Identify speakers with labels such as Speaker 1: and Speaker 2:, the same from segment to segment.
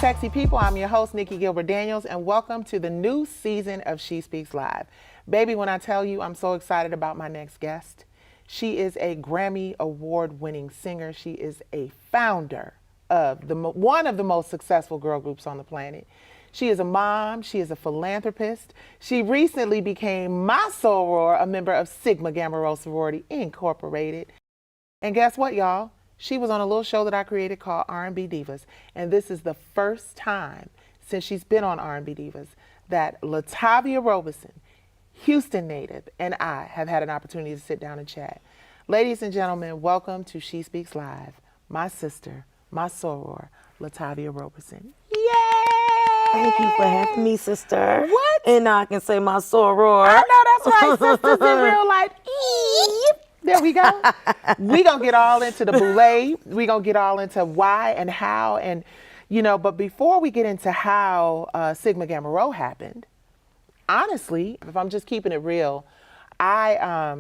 Speaker 1: sexy people. I'm your host, Nikki Gilbert Daniels, and welcome to the new season of She Speaks Live. Baby, when I tell you I'm so excited about my next guest, she is a Grammy Award-winning singer. She is a founder of one of the most successful girl groups on the planet. She is a mom. She is a philanthropist. She recently became my soror, a member of Sigma Gamma Rho Sorority Incorporated. And guess what, y'all? She was on a little show that I created called R&B Divas. And this is the first time since she's been on R&B Divas that LATAVIA Robeson, Houston native, and I have had an opportunity to sit down and chat. Ladies and gentlemen, welcome to She Speaks Live. My sister, my soror, LATAVIA Robeson. Yay!
Speaker 2: Thank you for having me, sister.
Speaker 1: What?
Speaker 2: And now I can say my soror.
Speaker 1: I know that's right, sisters in real life. There we go. We gonna get all into the boule. We gonna get all into why and how, and but before we get into how Sigma Gamma Rho happened, honestly, if I'm just keeping it real, I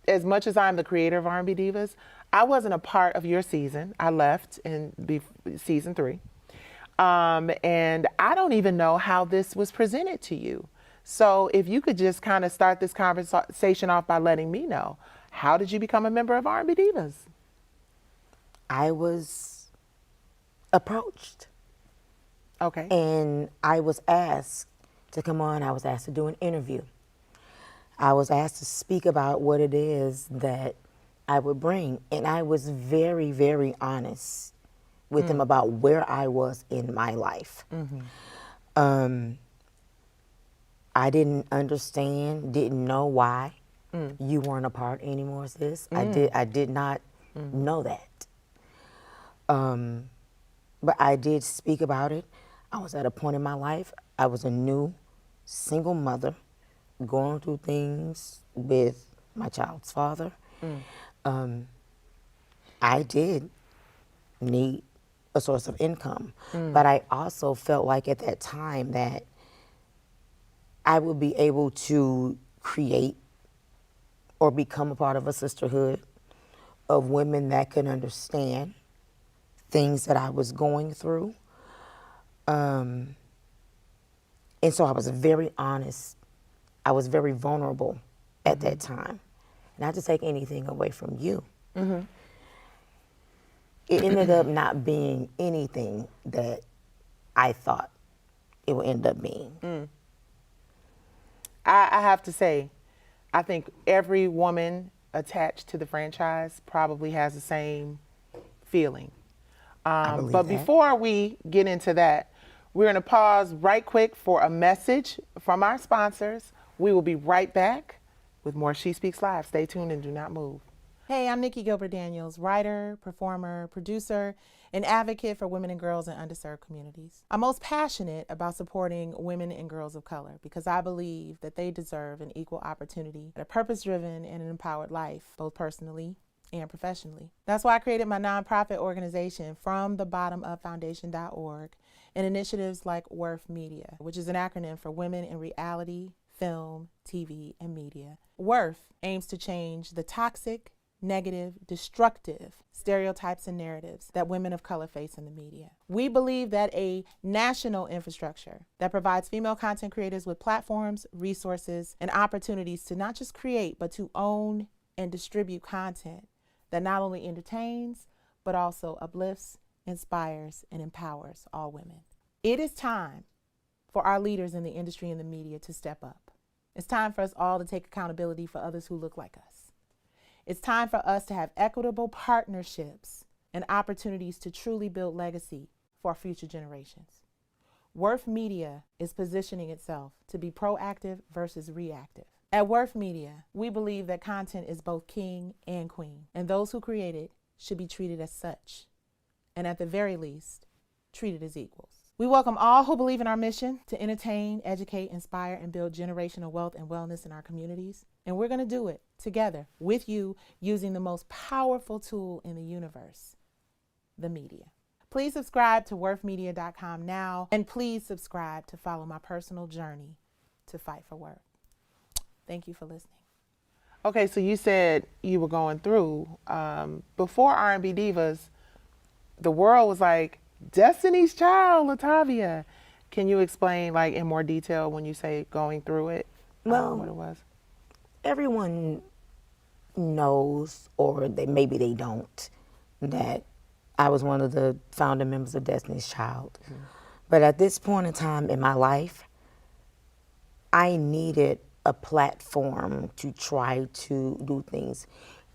Speaker 1: as much as I'm the creator of R&B Divas, I wasn't a part of your season. I left in season 3. And I don't even know how this was presented to you. So if you could just kind of start this conversation off by letting me know, how did you become a member of R&B Divas?
Speaker 2: I was approached.
Speaker 1: Okay.
Speaker 2: And I was asked to come on. I was asked to do an interview. I was asked to speak about what it is that I would bring. And I was very, very honest with them about where I was in my life. I didn't understand, didn't know why you weren't a part anymore, sis. I did not know that. But I did speak about it. I was at a point in my life, I was a new single mother going through things with my child's father. I did need a source of income, but I also felt like at that time that I would be able to create or become a part of a sisterhood of women that could understand things that I was going through. And so I was very honest. I was very vulnerable at that time. Not to take anything away from you. It ended up not being anything that I thought it would end up being.
Speaker 1: I have to say, I think every woman attached to the franchise probably has the same feeling. But
Speaker 2: that.
Speaker 1: before we get into that, we're going to pause right quick for a message from our sponsors. We will be right back with more She Speaks Live. Stay tuned and do not move. Hey, I'm Nikki Gilbert Daniels, writer, performer, producer, and advocate for women and girls in underserved communities. I'm most passionate about supporting women and girls of color because I believe that they deserve an equal opportunity, a purpose-driven and an empowered life, both personally and professionally. That's why I created my nonprofit organization, FromTheBottomUpFoundation.org, and initiatives like WORF Media, which is an acronym for Women in Reality, Film, TV, and Media. WORF aims to change the toxic, negative, destructive stereotypes and narratives that women of color face in the media. We believe that a national infrastructure that provides female content creators with platforms, resources, and opportunities to not just create, but to own and distribute content that not only entertains, but also uplifts, inspires, and empowers all women. It is time for our leaders in the industry and the media to step up. It's time for us all to take accountability for others who look like us. It's time for us to have equitable partnerships and opportunities to truly build legacy for our future generations. WORF Media is positioning itself to be proactive versus reactive. At WORF Media, we believe that content is both king and queen, and those who create it should be treated as such, and at the very least, treated as equals. We welcome all who believe in our mission to entertain, educate, inspire, and build generational wealth and wellness in our communities. And we're going to do it together with you using the most powerful tool in the universe, the media. Please subscribe to worthmedia.com now, and please subscribe to follow my personal journey to fight for worth. Thank you for listening. Okay, so you said you were going through, before R&B Divas, the world was like, Destiny's Child, LATAVIA. Can you explain, like, in more detail when you say going through it,
Speaker 2: Well,
Speaker 1: what it was?
Speaker 2: everyone knows, or maybe they don't, that I was one of the founding members of Destiny's Child. But at this point in time in my life, I needed a platform to try to do things.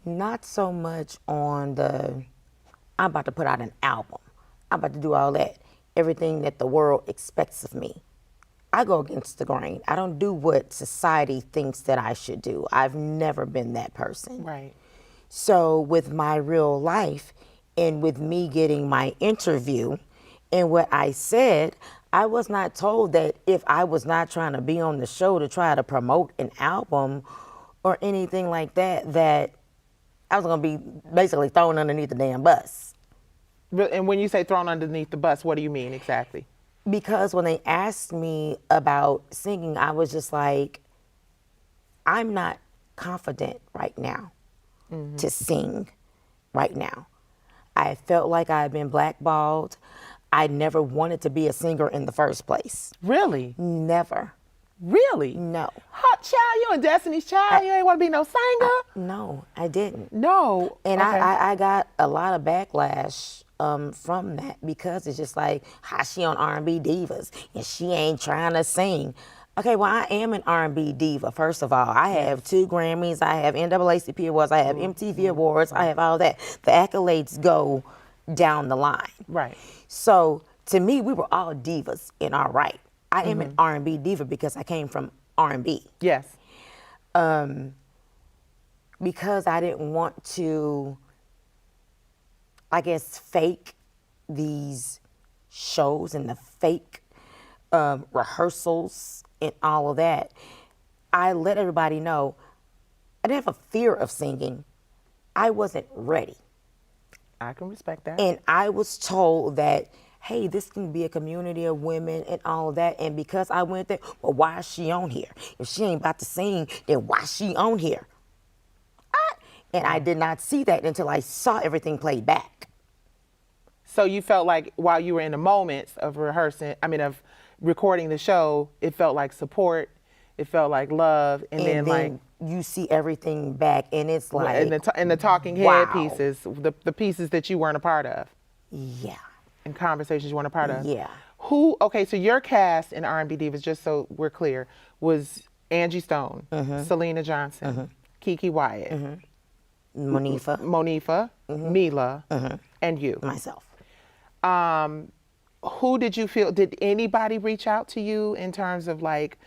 Speaker 2: Not so much on I'm about to put out an album. I'm about to do all that. Everything that the world expects of me. I go against the grain. I don't do what society thinks that I should do. I've never been that person.
Speaker 1: Right.
Speaker 2: So with my real life and with me getting my interview and what I said, I was not told that if I was not trying to be on the show to try to promote an album or anything like that, that I was going to be basically thrown underneath the damn bus.
Speaker 1: And when you say thrown underneath the bus, what do you mean exactly?
Speaker 2: Because when they asked me about singing, I was just like, I'm not confident right now to sing right now. I felt like I had been blackballed. I never wanted to be a singer in the first place.
Speaker 1: Really?
Speaker 2: Never.
Speaker 1: Really?
Speaker 2: No.
Speaker 1: Hot child, you and Destiny's Child, you ain't want to be no singer?
Speaker 2: No, I didn't.
Speaker 1: No.
Speaker 2: And
Speaker 1: Okay.
Speaker 2: I got a lot of backlash from that, because it's just like, how she on R&B Divas and she ain't trying to sing. Okay, well, I am an R&B diva, first of all. I have 2 Grammys, I have NAACP awards, I have MTV awards, I have all that. The accolades go down the line.
Speaker 1: Right.
Speaker 2: So to me, we were all divas in our right. I am an R&B diva because I came from R&B.
Speaker 1: Yes.
Speaker 2: Because I didn't want to, I guess, fake these shows and the fake rehearsals and all of that, I let everybody know I didn't have a fear of singing. I wasn't ready.
Speaker 1: I can respect that.
Speaker 2: And I was told that, hey, this can be a community of women and all of that. And because I went there, well, why is she on here? If she ain't about to sing, then why is she on here? And I did not see that until I saw everything played back.
Speaker 1: So you felt like while you were in the moments of of recording the show, it felt like support, it felt like love, and then like
Speaker 2: you see everything back, and it's like,
Speaker 1: and the talking head
Speaker 2: wow.
Speaker 1: pieces, the pieces that you weren't a part of,
Speaker 2: Yeah.
Speaker 1: and conversations you weren't a part of.
Speaker 2: Yeah.
Speaker 1: Okay, so your cast in R&B Divas, just so we're clear, was Angie Stone, Selena Johnson, Kiki Wyatt, Monifa, Mila, and you.
Speaker 2: Myself.
Speaker 1: Who did you feel, did anybody reach out to you in terms of like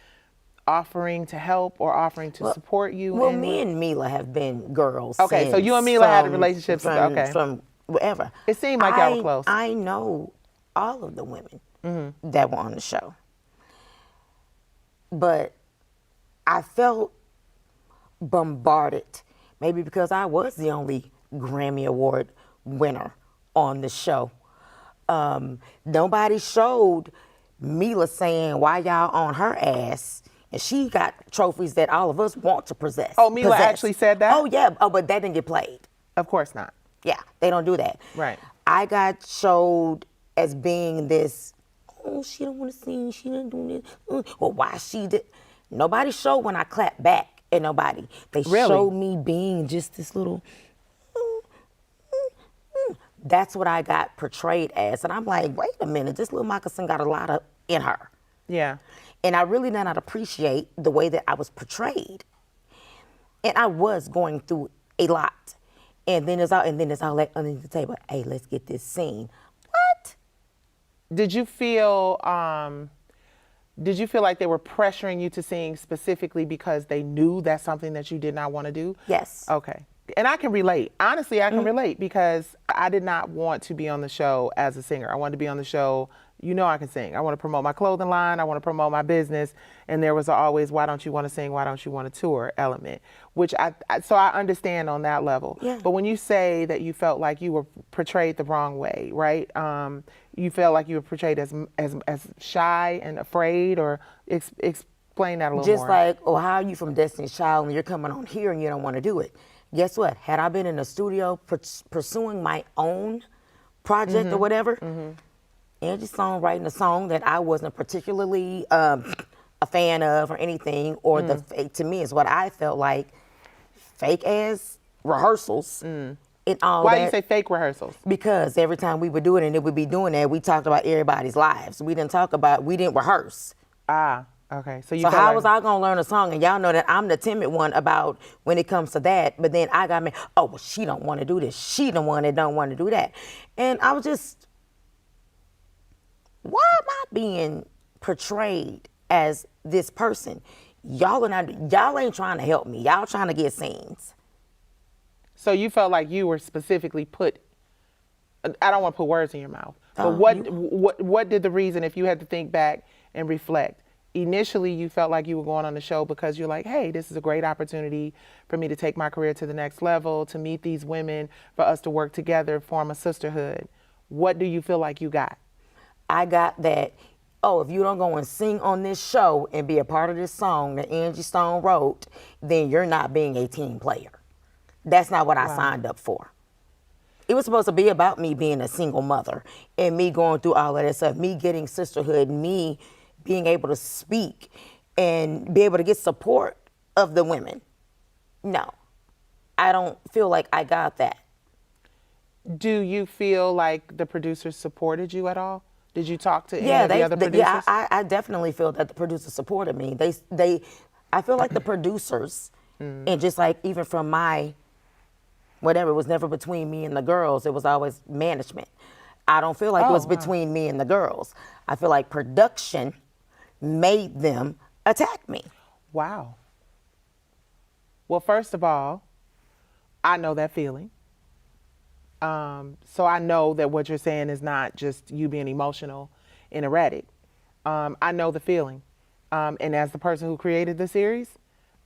Speaker 1: offering to help or offering to support you?
Speaker 2: Well, me and Mila have been girls.
Speaker 1: Okay, so you and Mila had a relationship.
Speaker 2: From wherever.
Speaker 1: It seemed like y'all were close.
Speaker 2: I know all of the women that were on the show. But I felt bombarded, maybe because I was the only Grammy Award winner on the show. Nobody showed Mila saying, why y'all on her ass? And she got trophies that all of us want to possess.
Speaker 1: Oh, Mila actually said that?
Speaker 2: Oh, yeah. Oh, but that didn't get played.
Speaker 1: Of course not.
Speaker 2: Yeah, they don't do that.
Speaker 1: Right.
Speaker 2: I got showed as being this, oh, she don't want to sing, she didn't do this. Well, why she did? Nobody showed when I clapped back at nobody. They showed me being just this little, That's what I got portrayed as. And I'm like, wait a minute, this little moccasin got a lot of in her.
Speaker 1: Yeah.
Speaker 2: And I really did not appreciate the way that I was portrayed. And I was going through a lot. And then it's all like underneath the table, hey, let's get this scene. What?
Speaker 1: Did you feel like they were pressuring you to sing specifically because they knew that's something that you did not want to do?
Speaker 2: Yes.
Speaker 1: Okay. And I can relate. Honestly, I can relate because I did not want to be on the show as a singer. I wanted to be on the show, I can sing. I want to promote my clothing line. I want to promote my business. And there was always, why don't you want to sing? Why don't you want to tour element? Which so I understand on that level.
Speaker 2: Yeah.
Speaker 1: But when you say that you felt like you were portrayed the wrong way, right? You felt like you were portrayed as shy and afraid, or explain that a little more.
Speaker 2: Just like, oh, how are you from Destiny's Child and you're coming on here and you don't want to do it? Guess what? Had I been in the studio pursuing my own project or whatever, Angie songwriting a song that I wasn't particularly a fan of or anything, or the to me is what I felt like fake ass rehearsals and all
Speaker 1: Why
Speaker 2: that.
Speaker 1: do you say fake rehearsals?
Speaker 2: Because every time we would do it and it would be doing that, we talked about everybody's lives. We didn't rehearse.
Speaker 1: Ah, okay. So you
Speaker 2: So
Speaker 1: felt
Speaker 2: how
Speaker 1: like,
Speaker 2: was I gonna learn a song? And y'all know that I'm the timid one about when it comes to that. But then I got me, oh, well, she don't want to do this. She the one that don't want to do that. And I was just, why am I being portrayed as this person? Y'all ain't trying to help me. Y'all trying to get scenes.
Speaker 1: so you felt like you were specifically put, I don't want to put words in your mouth, but
Speaker 2: Oh,
Speaker 1: what did the reason, if you had to think back and reflect, initially you felt like you were going on the show because you're like, hey, this is a great opportunity for me to take my career to the next level, to meet these women, for us to work together, form a sisterhood. What do you feel like you got?
Speaker 2: I got that, oh, if you don't go and sing on this show and be a part of this song that Angie Stone wrote, then you're not being a team player. That's not what I signed up for. It was supposed to be about me being a single mother and me going through all of that stuff, me getting sisterhood, me being able to speak and be able to get support of the women. No, I don't feel like I got that.
Speaker 1: Do you feel like the producers supported you at all? Did you talk to any of the other producers?
Speaker 2: Yeah, I definitely feel that the producers supported me. I feel like the producers, and just like even from my, whatever, it was never between me and the girls. It was always management. I don't feel like it
Speaker 1: Oh,
Speaker 2: was
Speaker 1: wow.
Speaker 2: between me and the girls. I feel like production made them attack me.
Speaker 1: Wow. Well, first of all, I know that feeling. So I know that what you're saying is not just you being emotional and erratic. I know the feeling. And as the person who created the series,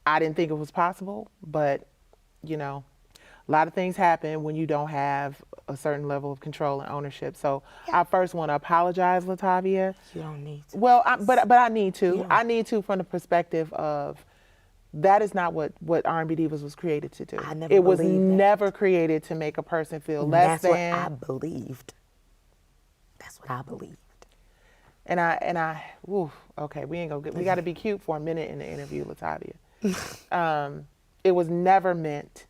Speaker 1: I didn't think it was possible, but you know, a lot of things happen when you don't have a certain level of control and ownership. So I first want to apologize, LATAVIA.
Speaker 2: You don't need to.
Speaker 1: Well, but I need to. I need to from the perspective of that is not what R&B Divas was created to do.
Speaker 2: I never
Speaker 1: It was
Speaker 2: believed that.
Speaker 1: never created to make a person feel
Speaker 2: And
Speaker 1: less
Speaker 2: that's what I
Speaker 1: than.
Speaker 2: believed. That's what I believed.
Speaker 1: Ooh, okay, we got to be cute for a minute in the interview, LATAVIA. It was never meant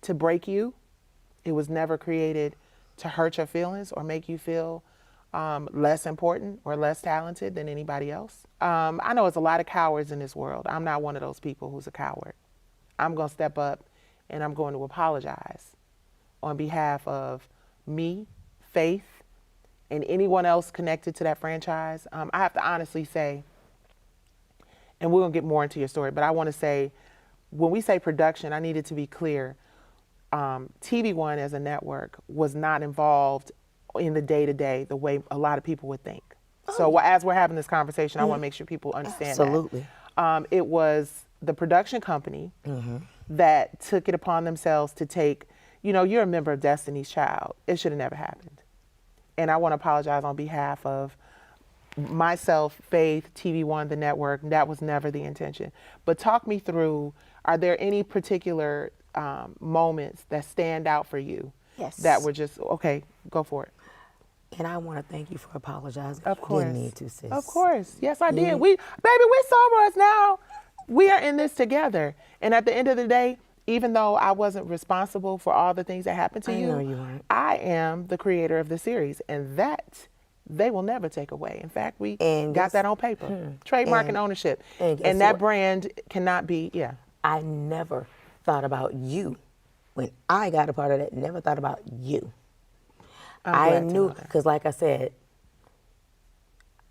Speaker 1: to break you. It was never created to hurt your feelings or make you feel less important or less talented than anybody else. I know there's a lot of cowards in this world. I'm not one of those people who's a coward. I'm going to step up and I'm going to apologize on behalf of me, Faith, and anyone else connected to that franchise. I have to honestly say, and we're going to get more into your story, but I want to say, when we say production, I needed to be clear. TV One as a network was not involved in the day-to-day the way a lot of people would think. So as we're having this conversation, I want to make sure people understand
Speaker 2: Absolutely.
Speaker 1: that. It was the production company that took it upon themselves to take, you're a member of Destiny's Child. It should have never happened. And I want to apologize on behalf of myself, Faith, TV One, the network. That was never the intention. But talk me through, are there any particular moments that stand out for you?
Speaker 2: Yes.
Speaker 1: That were just, okay, go for it.
Speaker 2: And I want to thank you for apologizing.
Speaker 1: Of course.
Speaker 2: You didn't need to, sis.
Speaker 1: Of course. Yes, I did. We sober us now. We are in this together. And at the end of the day, even though I wasn't responsible for all the things that happened to
Speaker 2: I
Speaker 1: you,
Speaker 2: know you weren't.
Speaker 1: I am the creator of the series. And that they will never take away. In fact, we got that on paper. Trademark and ownership.
Speaker 2: And
Speaker 1: that brand cannot be,
Speaker 2: I never thought about you. When I got a part of that, never thought about you. I knew, because like I said,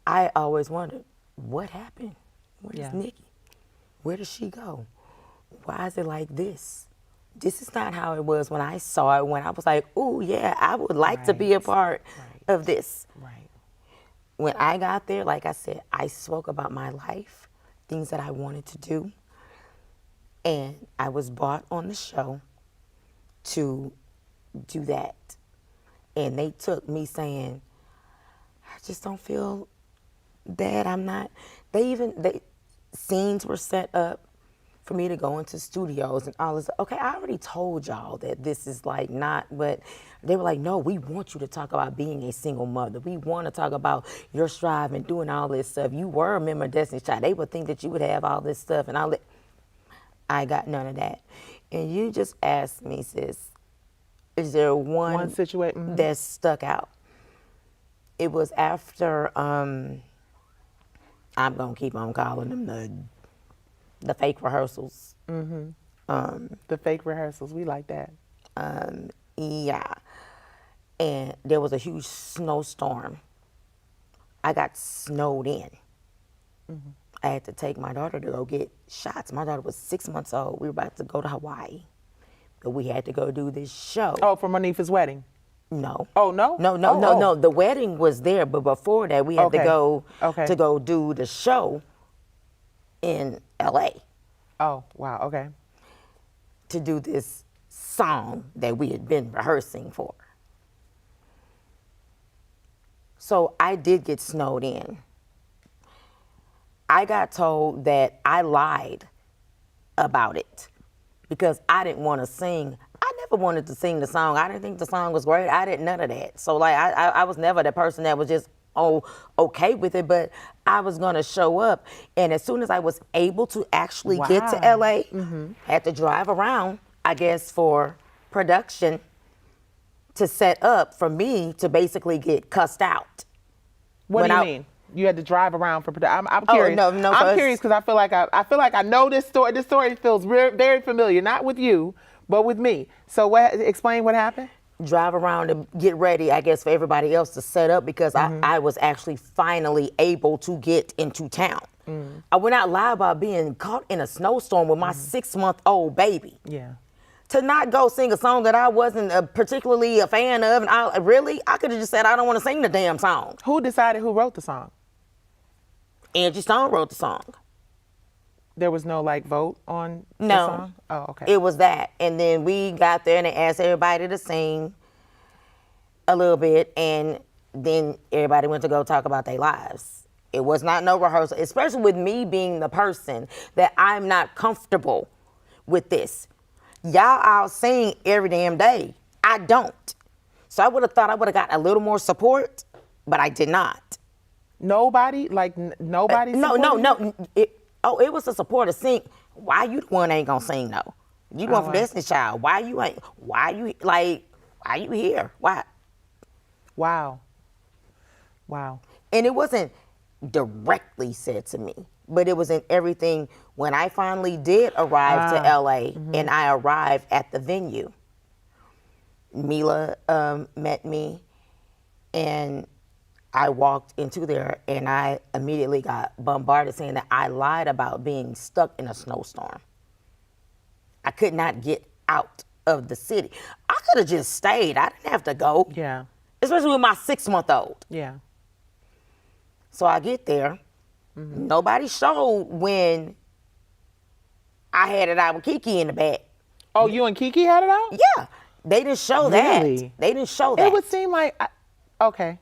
Speaker 2: I always wondered, what happened? Where's Nikki? Where did she go? Why is it like this? This is not how it was when I saw it, when I was like, oh yeah, I would like to be a part of this.
Speaker 1: Right.
Speaker 2: When I got there, like I said, I spoke about my life, things that I wanted to do, and I was brought on the show to do that. And they took me saying, I just don't feel bad. I'm not. Scenes were set up for me to go into studios and all this. Okay, I already told y'all that this is like not, but they were like, no, we want you to talk about being a single mother. We want to talk about your strive and doing all this stuff. You were a member of Destiny's Child. They would think that you would have all this stuff and all that. I got none of that. And you just asked me, sis, is there one
Speaker 1: situation
Speaker 2: that stuck out? It was after, I'm going to keep on calling them the fake rehearsals.
Speaker 1: The fake rehearsals, we like that.
Speaker 2: Yeah. And there was a huge snowstorm. I got snowed in. I had to take my daughter to go get shots. My daughter was 6 months old. We were about to go to Hawaii. But we had to go do this show.
Speaker 1: Oh, for Monifa's wedding?
Speaker 2: No.
Speaker 1: Oh, no?
Speaker 2: No. The wedding was there, but before that, we had to go do the show in LA.
Speaker 1: Oh, wow, okay.
Speaker 2: To do this song that we had been rehearsing for. So I did get snowed in. I got told that I lied about it because I didn't want to sing. I never wanted to sing the song. I didn't think the song was great. I didn't none of that. So like I was never the person that was just okay with it, but I was gonna show up. And as soon as I was able to actually get to LA, had to drive around, I guess, for production to set up for me to basically get cussed out.
Speaker 1: What do you mean? You had to drive around for production. I'm curious.
Speaker 2: No,
Speaker 1: I'm curious because I feel like I know this story. This story feels very familiar, not with you, but with me. So explain what happened.
Speaker 2: Drive around and get ready, I guess, for everybody else to set up because I was actually finally able to get into town. I would not lie about being caught in a snowstorm with my 6-month-old baby.
Speaker 1: Yeah.
Speaker 2: To not go sing a song that I wasn't particularly a fan of, and I could have just said I don't want to sing the damn song.
Speaker 1: Who decided who wrote the song?
Speaker 2: Angie Stone wrote the song.
Speaker 1: There was no vote on the song? Oh, okay.
Speaker 2: It was that. And then we got there and they asked everybody to sing a little bit, and then everybody went to go talk about their lives. It was not no rehearsal, especially with me being the person that I'm not comfortable with this. Y'all out sing every damn day. I don't. So I would have thought I would have got a little more support, but I did not.
Speaker 1: Nobody? Nobody?
Speaker 2: No. It was a support to sing. Why you the one ain't gonna sing though? You going from Destiny's Child. Why you here? Why?
Speaker 1: Wow.
Speaker 2: And it wasn't directly said to me, but it was in everything. When I finally did arrive to LA and I arrived at the venue, Mila met me and I walked into there and I immediately got bombarded saying that I lied about being stuck in a snowstorm. I could not get out of the city. I could have just stayed. I didn't have to go.
Speaker 1: Yeah.
Speaker 2: Especially with my 6-month-old.
Speaker 1: Yeah.
Speaker 2: So I get there. Nobody showed when I had it out with Kiki in the back.
Speaker 1: Oh, you and Kiki had it out?
Speaker 2: Yeah. They didn't show that.
Speaker 1: Really?
Speaker 2: They didn't show that.
Speaker 1: It would seem like, okay.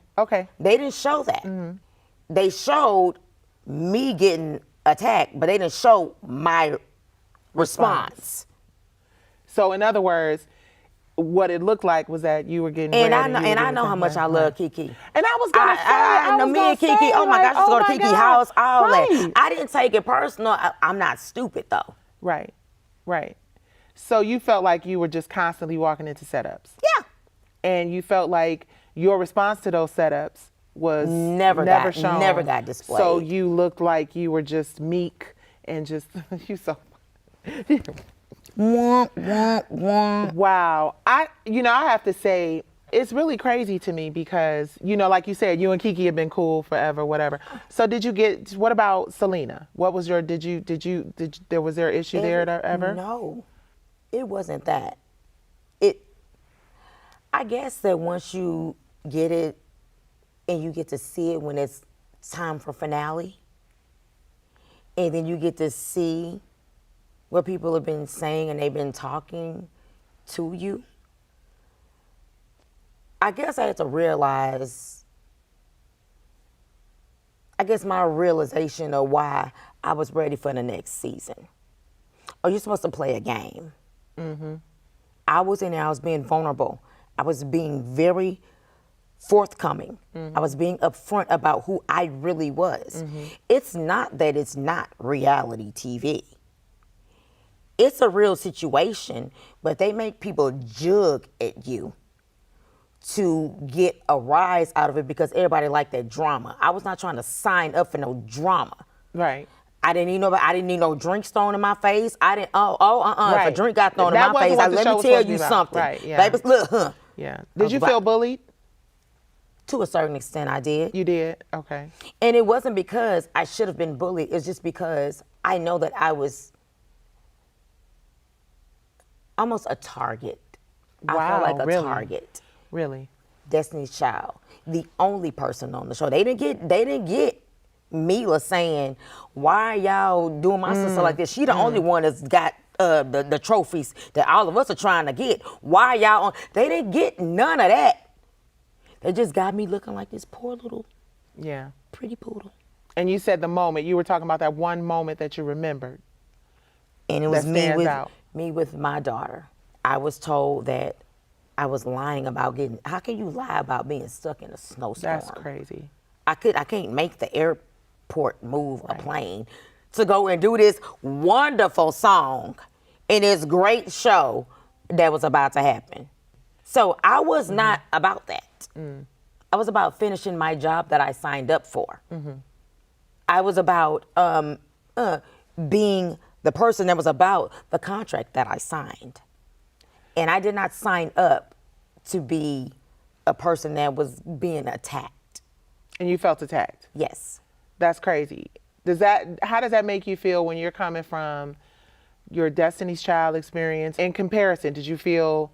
Speaker 2: They didn't show that. They showed me getting attacked, but they didn't show my response.
Speaker 1: So in other words, what it looked like was that you were getting
Speaker 2: and
Speaker 1: ready.
Speaker 2: I know how much I love Kiki.
Speaker 1: And I was gonna say,
Speaker 2: me and Kiki. Oh my gosh, let's go to Kiki's house. All
Speaker 1: right.
Speaker 2: that. I didn't take it personal. I'm not stupid though.
Speaker 1: Right. So you felt like you were just constantly walking into setups.
Speaker 2: Yeah.
Speaker 1: And you felt like your response to those setups was never shown.
Speaker 2: Never got displayed.
Speaker 1: So you looked like you were just meek and just Wow. I have to say, it's really crazy to me because, like you said, you and Kiki have been cool forever, whatever. So what about Selena? What was was there an issue there ever?
Speaker 2: No, it wasn't that. I guess that once you get it and you get to see it when it's time for finale, and then you get to see what people have been saying and they've been talking to you, I guess I had to realize, my realization of why I was ready for the next season. oh, you're supposed to play a game. I was in there, I was being vulnerable. I was being very forthcoming. I was being upfront about who I really was. It's not that it's not reality TV. It's a real situation, but they make people jug at you to get a rise out of it because everybody liked that drama. I was not trying to sign up for no drama.
Speaker 1: Right.
Speaker 2: I didn't need no drink thrown in my face. I didn't. If a drink got thrown in
Speaker 1: That
Speaker 2: my
Speaker 1: wasn't
Speaker 2: face,
Speaker 1: what the
Speaker 2: let
Speaker 1: show
Speaker 2: me
Speaker 1: was
Speaker 2: tell
Speaker 1: supposed to
Speaker 2: you
Speaker 1: be about.
Speaker 2: something.
Speaker 1: Right, yeah.
Speaker 2: Baby, look,
Speaker 1: Yeah. Did you feel bullied?
Speaker 2: To a certain extent, I did.
Speaker 1: You did? Okay.
Speaker 2: And it wasn't because I should have been bullied. It's just because I know that I was almost a target. I felt like a
Speaker 1: really?
Speaker 2: target.
Speaker 1: Really?
Speaker 2: Destiny's Child, the only person on the show. They didn't get Mila saying, "Why are y'all doing my sister like this? She the only one that's got the trophies that all of us are trying to get. Why y'all on?" They didn't get none of that. They just got me looking like this poor little pretty poodle.
Speaker 1: And you said you were talking about that one moment that you remembered.
Speaker 2: And it was me with my daughter. I was told that I was lying about how can you lie about being stuck in a snowstorm?
Speaker 1: That's crazy.
Speaker 2: I can't make the airport move a plane to go and do this wonderful song in this great show that was about to happen. So I was not about that. I was about finishing my job that I signed up for. I was about being the person that was about the contract that I signed. And I did not sign up to be a person that was being attacked.
Speaker 1: And you felt attacked?
Speaker 2: Yes.
Speaker 1: That's crazy. How does that make you feel when you're coming from your Destiny's Child experience? In comparison, did you feel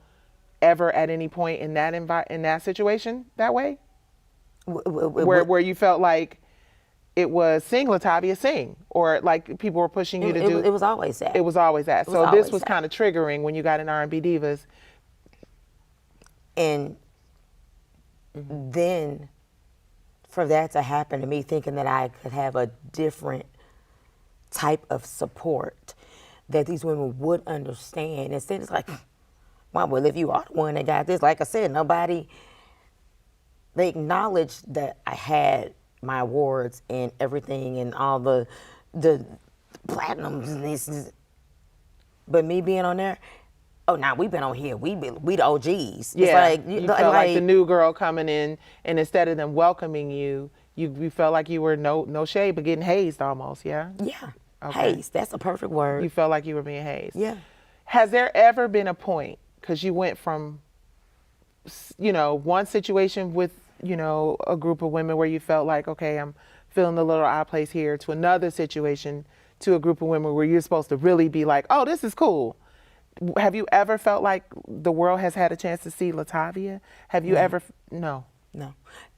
Speaker 1: ever at any point in that situation that way? Where you felt like it was sing LaTavia sing, or like people were pushing you to do?
Speaker 2: It was always that.
Speaker 1: It was always that. So this was kind of triggering when you got in R&B Divas.
Speaker 2: And then for that to happen to me, thinking that I could have a different type of support that these women would understand. Instead, it's like, well, if you are the one that got this, like I said, they acknowledged that I had my awards and everything and all the platinums and this. But me being on there, we've been on here. We the OGs.
Speaker 1: Yeah,
Speaker 2: it's
Speaker 1: you felt like the new girl coming in, and instead of them welcoming you, you felt like you were no shade, but getting hazed almost, yeah?
Speaker 2: Yeah,
Speaker 1: okay.
Speaker 2: Hazed, that's a perfect word.
Speaker 1: You felt like you were being hazed.
Speaker 2: Yeah.
Speaker 1: Has there ever been a point, because you went from, one situation with, a group of women where you felt like, okay, I'm feeling a little out of place here, to another situation, to a group of women where you're supposed to really be like, oh, this is cool. Have you ever felt like the world has had a chance to see LaTavia? Have you ever? No.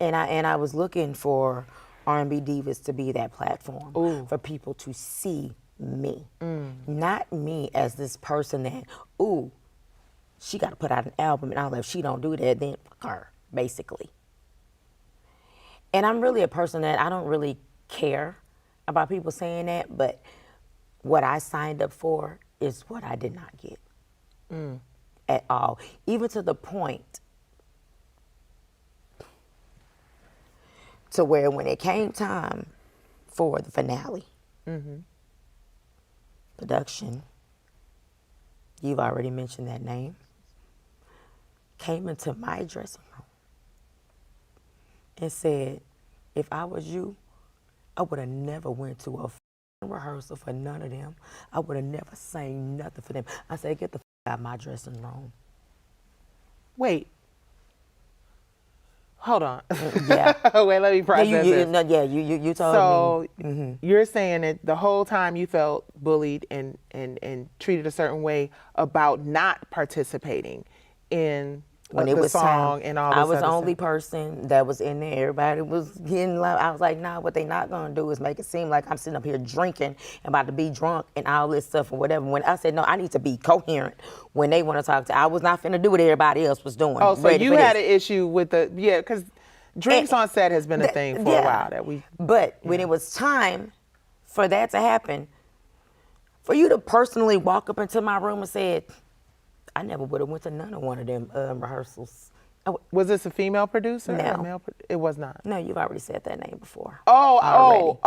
Speaker 2: And I was looking for R&B Divas to be that platform for people to see me. Not me as this person that, she got to put out an album and all that. If she don't do that, then fuck her, basically. And I'm really a person that I don't really care about people saying that, but what I signed up for is what I did not get at all. Even to the point to where when it came time for the finale, production, you've already mentioned that name, came into my dressing room and said, if I was you, I would have never went to a rehearsal for none of them. I would have never sang nothing for them. I said, get the out of my dressing room.
Speaker 1: Wait. Hold on.
Speaker 2: Yeah.
Speaker 1: Wait, let me process this.
Speaker 2: You told me.
Speaker 1: So you're saying that the whole time you felt bullied and treated a certain way about not participating in
Speaker 2: when
Speaker 1: the
Speaker 2: it was
Speaker 1: song
Speaker 2: time,
Speaker 1: and all this
Speaker 2: I was the
Speaker 1: other
Speaker 2: only
Speaker 1: stuff.
Speaker 2: person that was in there. Everybody was getting loud. I was like, nah, what they not gonna do is make it seem like I'm sitting up here drinking and about to be drunk and all this stuff or whatever. When I said, no, I need to be coherent when they want to talk to. I was not finna do what everybody else was doing.
Speaker 1: Oh, so you had an issue with because drinks on set has been a thing for a while
Speaker 2: But when it was time for that to happen, For you to personally walk up into my room and said, I never would have went to none of one of them rehearsals.
Speaker 1: Was this a female producer?
Speaker 2: No.
Speaker 1: Or a male it was not.
Speaker 2: No, you've already said that name before.
Speaker 1: That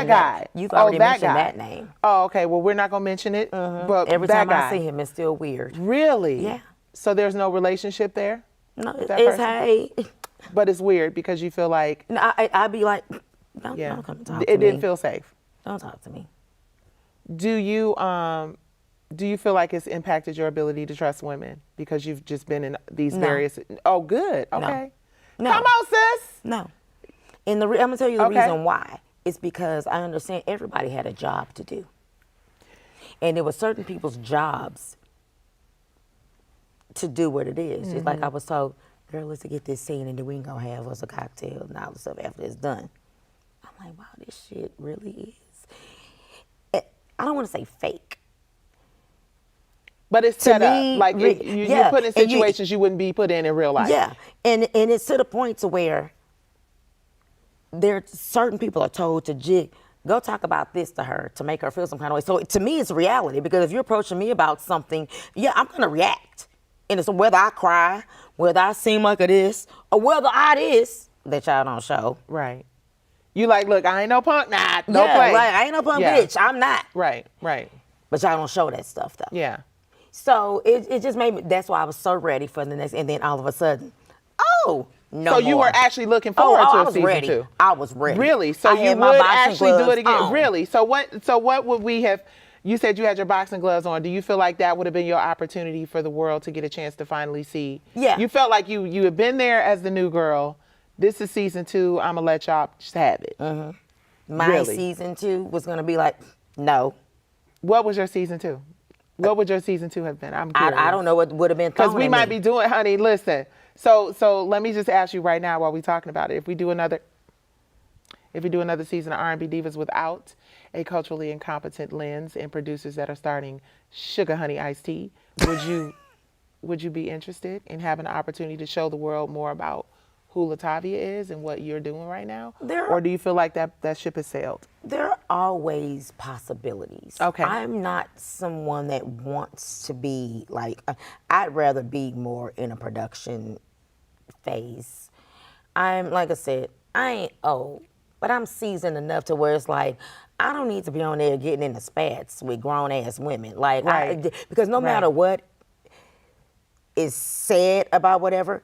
Speaker 1: guy.
Speaker 2: You've already
Speaker 1: that
Speaker 2: mentioned
Speaker 1: guy.
Speaker 2: that name.
Speaker 1: Oh, okay. Well, we're not going to mention it, but
Speaker 2: Every
Speaker 1: that
Speaker 2: time
Speaker 1: guy.
Speaker 2: I see him, it's still weird.
Speaker 1: Really?
Speaker 2: Yeah.
Speaker 1: So there's no relationship there?
Speaker 2: No,
Speaker 1: with that
Speaker 2: it's
Speaker 1: person?
Speaker 2: hey.
Speaker 1: But it's weird because you feel like...
Speaker 2: No, I'd be like, don't come and talk to me.
Speaker 1: It didn't feel safe.
Speaker 2: Don't talk to me.
Speaker 1: Do you feel like it's impacted your ability to trust women because you've just been in these various... Oh, good. Okay.
Speaker 2: No.
Speaker 1: Come on, sis.
Speaker 2: No. And I'm going to tell you the
Speaker 1: Okay.
Speaker 2: reason why. It's because I understand everybody had a job to do. And there were certain people's jobs to do what it is. Just like I was told, girl, let's get this scene and then we can go have us a cocktail and all the stuff after it's done. I'm like, wow, this shit really is. I don't want to say fake.
Speaker 1: But it's
Speaker 2: To
Speaker 1: set
Speaker 2: me,
Speaker 1: up. Like you're put in
Speaker 2: and
Speaker 1: situations you wouldn't be put in real life.
Speaker 2: Yeah, and it's to the point to where there certain people are told to go talk about this to her to make her feel some kind of way. So to me, it's reality because if you're approaching me about something, I'm gonna react, and it's whether I cry, whether I seem like it is, or whether I this that y'all don't show.
Speaker 1: Right. You like, look, I ain't no punk. Nah, don't
Speaker 2: Yeah,
Speaker 1: play.
Speaker 2: like I ain't no punk bitch. I'm not.
Speaker 1: Right.
Speaker 2: But y'all don't show that stuff though.
Speaker 1: Yeah.
Speaker 2: So it just made me. That's why I was so ready for the next. And then all of a sudden, no.
Speaker 1: So you
Speaker 2: more.
Speaker 1: were actually looking forward to
Speaker 2: I
Speaker 1: a
Speaker 2: was
Speaker 1: season
Speaker 2: ready.
Speaker 1: 2.
Speaker 2: I was ready.
Speaker 1: Really? So
Speaker 2: I
Speaker 1: you
Speaker 2: had my
Speaker 1: would
Speaker 2: boxing
Speaker 1: actually do
Speaker 2: gloves
Speaker 1: it again?
Speaker 2: on.
Speaker 1: Really? So what would we have? You said you had your boxing gloves on. Do you feel like that would have been your opportunity for the world to get a chance to finally see?
Speaker 2: Yeah.
Speaker 1: You felt like you had been there as the new girl. This is season 2. I'm gonna let y'all just have it.
Speaker 2: My
Speaker 1: Really?
Speaker 2: season 2 was gonna be like, no.
Speaker 1: What was your season 2? What would your season 2 have been? I'm curious.
Speaker 2: I don't know what would have been thrown
Speaker 1: Because we
Speaker 2: at
Speaker 1: might
Speaker 2: me.
Speaker 1: be doing, honey, listen. So let me just ask you right now while we're talking about it. If we do another season of R&B Divas without a culturally incompetent lens and producers that are starting Sugar Honey Iced Tea, would you be interested in having an opportunity to show the world more about who LATAVIA is and what you're doing right now? Or do you feel like that ship has sailed?
Speaker 2: There are always possibilities.
Speaker 1: Okay.
Speaker 2: I'm not someone that wants to be like, I'd rather be more in a production phase. Like I said, I ain't old, but I'm seasoned enough to where it's like, I don't need to be on there getting into spats with grown ass women. Like,
Speaker 1: Right.
Speaker 2: because no matter what is said about whatever,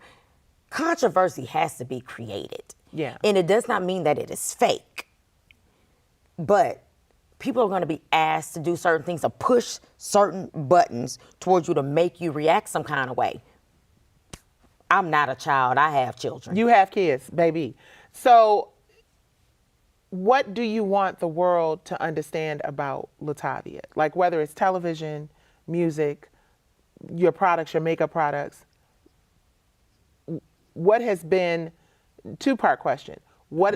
Speaker 2: controversy has to be created.
Speaker 1: Yeah.
Speaker 2: And it does not mean that it is fake. But people are going to be asked to do certain things, to push certain buttons towards you to make you react some kind of way. I'm not a child. I have children.
Speaker 1: You have kids, baby. So what do you want the world to understand about LATAVIA? Like whether it's television, music, your products, your makeup products. What has been, two-part question. What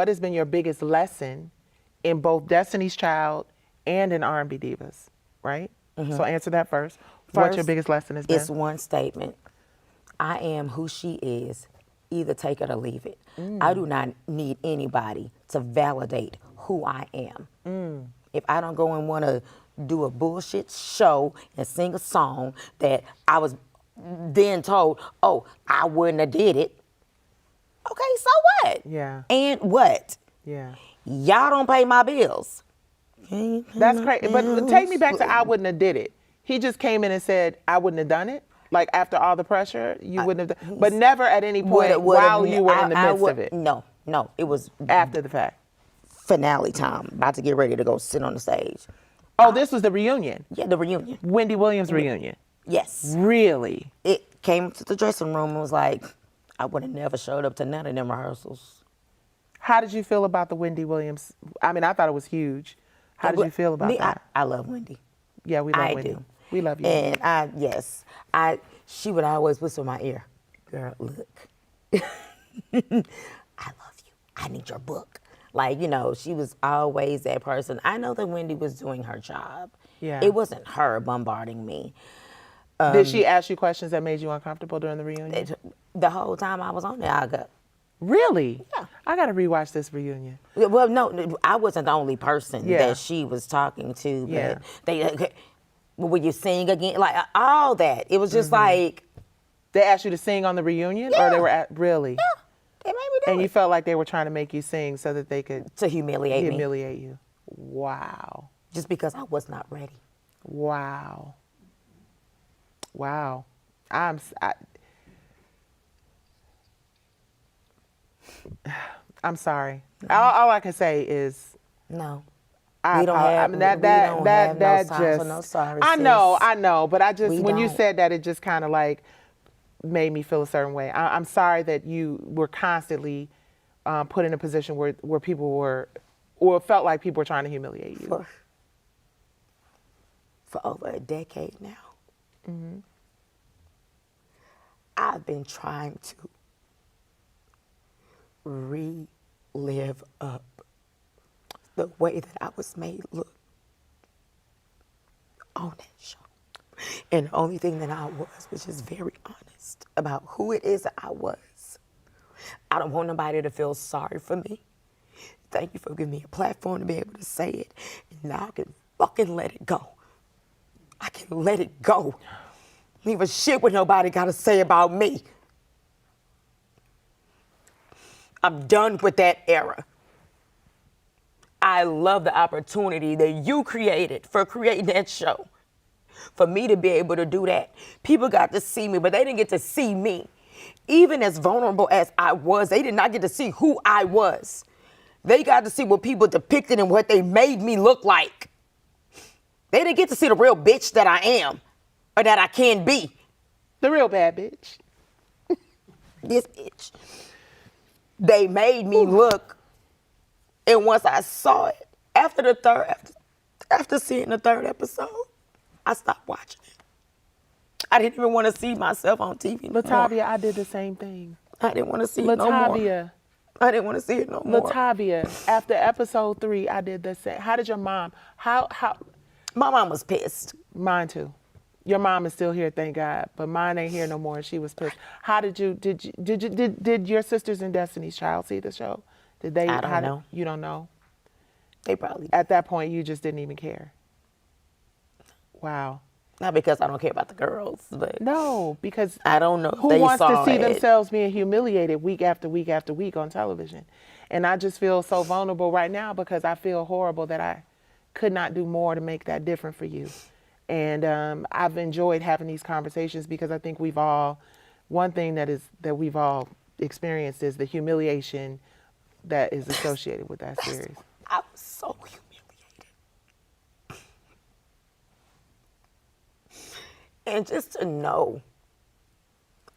Speaker 1: has been your biggest lesson in both Destiny's Child and in R&B Divas, right? So answer that first. What your biggest lesson has been?
Speaker 2: It's one statement. I am who she is. Either take it or leave it. I do not need anybody to validate who I am. If I don't go and want to do a bullshit show and sing a song that I was then told, oh, I wouldn't have did it. Okay, so what?
Speaker 1: Yeah.
Speaker 2: And what?
Speaker 1: Yeah.
Speaker 2: Y'all don't pay my bills.
Speaker 1: That's crazy. But take me back to I wouldn't have did it. He just came in and said, I wouldn't have done it. Like after all the pressure, you wouldn't have done, but never at any point while you were in the midst of it.
Speaker 2: No, it was
Speaker 1: After the fact.
Speaker 2: finale time, about to get ready to go sit on the stage.
Speaker 1: Oh, this was the reunion.
Speaker 2: Yeah, the reunion.
Speaker 1: Wendy Williams reunion.
Speaker 2: Yes.
Speaker 1: Really?
Speaker 2: It came to the dressing room and was like, I would have never showed up to none of them rehearsals.
Speaker 1: How did you feel about the Wendy Williams? I mean, I thought it was huge. How did you feel about that?
Speaker 2: I love Wendy.
Speaker 1: Yeah, we love
Speaker 2: I
Speaker 1: Wendy.
Speaker 2: do.
Speaker 1: We love you.
Speaker 2: And she would always whisper in my ear, girl, look, I love you. I need your book. Like, she was always that person. I know that Wendy was doing her job.
Speaker 1: Yeah.
Speaker 2: It wasn't her bombarding me.
Speaker 1: Did she ask you questions that made you uncomfortable during the reunion?
Speaker 2: The whole time I was on there, I go,
Speaker 1: Really?
Speaker 2: Yeah.
Speaker 1: I got to rewatch this reunion.
Speaker 2: Well, no, I wasn't the only person
Speaker 1: Yeah.
Speaker 2: that she was talking to. But
Speaker 1: Yeah.
Speaker 2: will you sing again? Like all that. It was just like.
Speaker 1: They asked you to sing on the reunion, or they were really?
Speaker 2: Yeah, they made me do
Speaker 1: And
Speaker 2: it.
Speaker 1: you felt like they were trying to make you sing so that they could
Speaker 2: To humiliate me.
Speaker 1: humiliate you. Wow.
Speaker 2: Just because I was not ready.
Speaker 1: Wow. Wow. I'm sorry. All I can say is
Speaker 2: No.
Speaker 1: I
Speaker 2: don't
Speaker 1: apologize.
Speaker 2: have-
Speaker 1: I mean, that
Speaker 2: we don't have no
Speaker 1: that
Speaker 2: time
Speaker 1: just
Speaker 2: for no sorry,
Speaker 1: I
Speaker 2: sis.
Speaker 1: know, but I just
Speaker 2: We
Speaker 1: when you
Speaker 2: don't.
Speaker 1: said that, it just kind of like made me feel a certain way. I'm sorry that you were constantly put in a position where people were, or felt like people were trying to humiliate you.
Speaker 2: For over a decade now. I've been trying to relive up the way that I was made look on that show. And the only thing that I was just very honest about who it is that I was. I don't want nobody to feel sorry for me. Thank you for giving me a platform to be able to say it. And now I can fucking let it go. I can let it go. Leave a shit what nobody got to say about me. I'm done with that era. I love the opportunity that you created for creating that show. For me to be able to do that. People got to see me, but they didn't get to see me. Even as vulnerable as I was, they did not get to see who I was. They got to see what people depicted and what they made me look like. They didn't get to see the real bitch that I am or that I can be.
Speaker 1: The real bad bitch.
Speaker 2: This bitch. They made me look, and once I saw it, after seeing the third episode, I stopped watching it. I didn't even want to see myself on TV no more.
Speaker 1: LATAVIA, I did the same thing.
Speaker 2: I didn't want to see it no more.
Speaker 1: LATAVIA.
Speaker 2: I didn't want to see it no more.
Speaker 1: LATAVIA, after episode 3, I did the same. How did your mom, how?
Speaker 2: My mom was pissed.
Speaker 1: Mine too. Your mom is still here, thank God, but mine ain't here no more, and she was pissed. How did your sisters in Destiny's Child see the show? Did they?
Speaker 2: I don't know.
Speaker 1: You don't know?
Speaker 2: They probably did.
Speaker 1: At that point, you just didn't even care. Wow.
Speaker 2: Not because I don't care about the girls, but
Speaker 1: No, because
Speaker 2: I don't know if
Speaker 1: who
Speaker 2: they
Speaker 1: wants to
Speaker 2: saw
Speaker 1: see
Speaker 2: it.
Speaker 1: themselves being humiliated week after week after week on television? And I just feel so vulnerable right now because I feel horrible that I could not do more to make that different for you. And I've enjoyed having these conversations because I think one thing that we've all experienced is the humiliation that is associated with that series.
Speaker 2: I was so humiliated. And just to know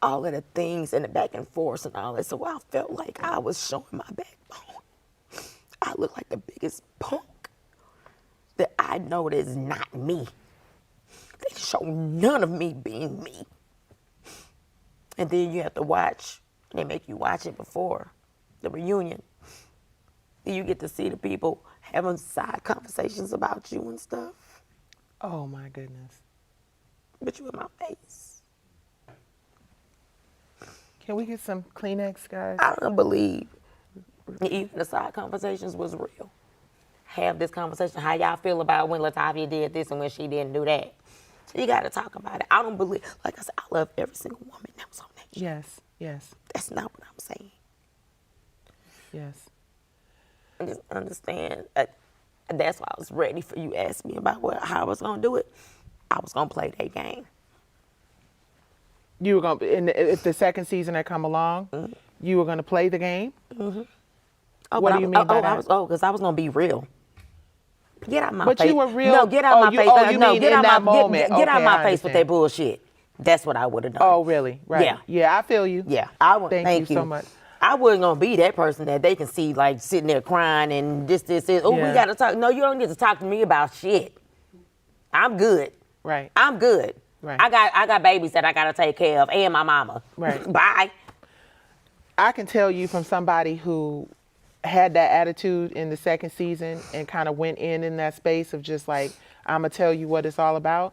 Speaker 2: all of the things and the back and forth and all that, so I felt like I was showing my backbone. I look like the biggest punk that I know that is not me. They show none of me being me. And then you have to watch, they make you watch it before the reunion. Then you get to see the people having side conversations about you and stuff.
Speaker 1: Oh my goodness.
Speaker 2: But you in my face.
Speaker 1: Can we get some Kleenex, guys?
Speaker 2: I don't believe even the side conversations was real. Have this conversation. How y'all feel about when LaTavia did this and when she didn't do that? So you got to talk about it. I don't believe, like I said, I love every single woman that was on that show.
Speaker 1: Yes, yes,
Speaker 2: That's not what I'm saying.
Speaker 1: yes.
Speaker 2: I just understand. That's why I was ready for you to ask me about how I was going to do it. I was going to play that game.
Speaker 1: You were going to, if the second season had come along, you were going to play the game?
Speaker 2: Oh,
Speaker 1: What do you mean by that?
Speaker 2: Because I was going to be real. Get out my
Speaker 1: But
Speaker 2: face.
Speaker 1: you were real?
Speaker 2: No, get out my face.
Speaker 1: You
Speaker 2: No,
Speaker 1: mean
Speaker 2: get
Speaker 1: in
Speaker 2: out
Speaker 1: that
Speaker 2: my
Speaker 1: moment.
Speaker 2: Get out
Speaker 1: Okay,
Speaker 2: my
Speaker 1: I
Speaker 2: face with
Speaker 1: understand.
Speaker 2: that bullshit. That's what I would have done.
Speaker 1: Oh, really? Right.
Speaker 2: Yeah.
Speaker 1: Yeah, I feel you.
Speaker 2: Yeah. I would.
Speaker 1: Thank you so much.
Speaker 2: I wasn't gonna be that person that they can see like sitting there crying and this. Oh,
Speaker 1: Yeah.
Speaker 2: we gotta talk. No, you don't get to talk to me about shit. I'm good.
Speaker 1: Right.
Speaker 2: I'm good.
Speaker 1: Right.
Speaker 2: I got babies that I gotta take care of and my mama.
Speaker 1: Right.
Speaker 2: Bye.
Speaker 1: I can tell you from somebody who had that attitude in the second season and kind of went in that space of just like, I'm gonna tell you what it's all about.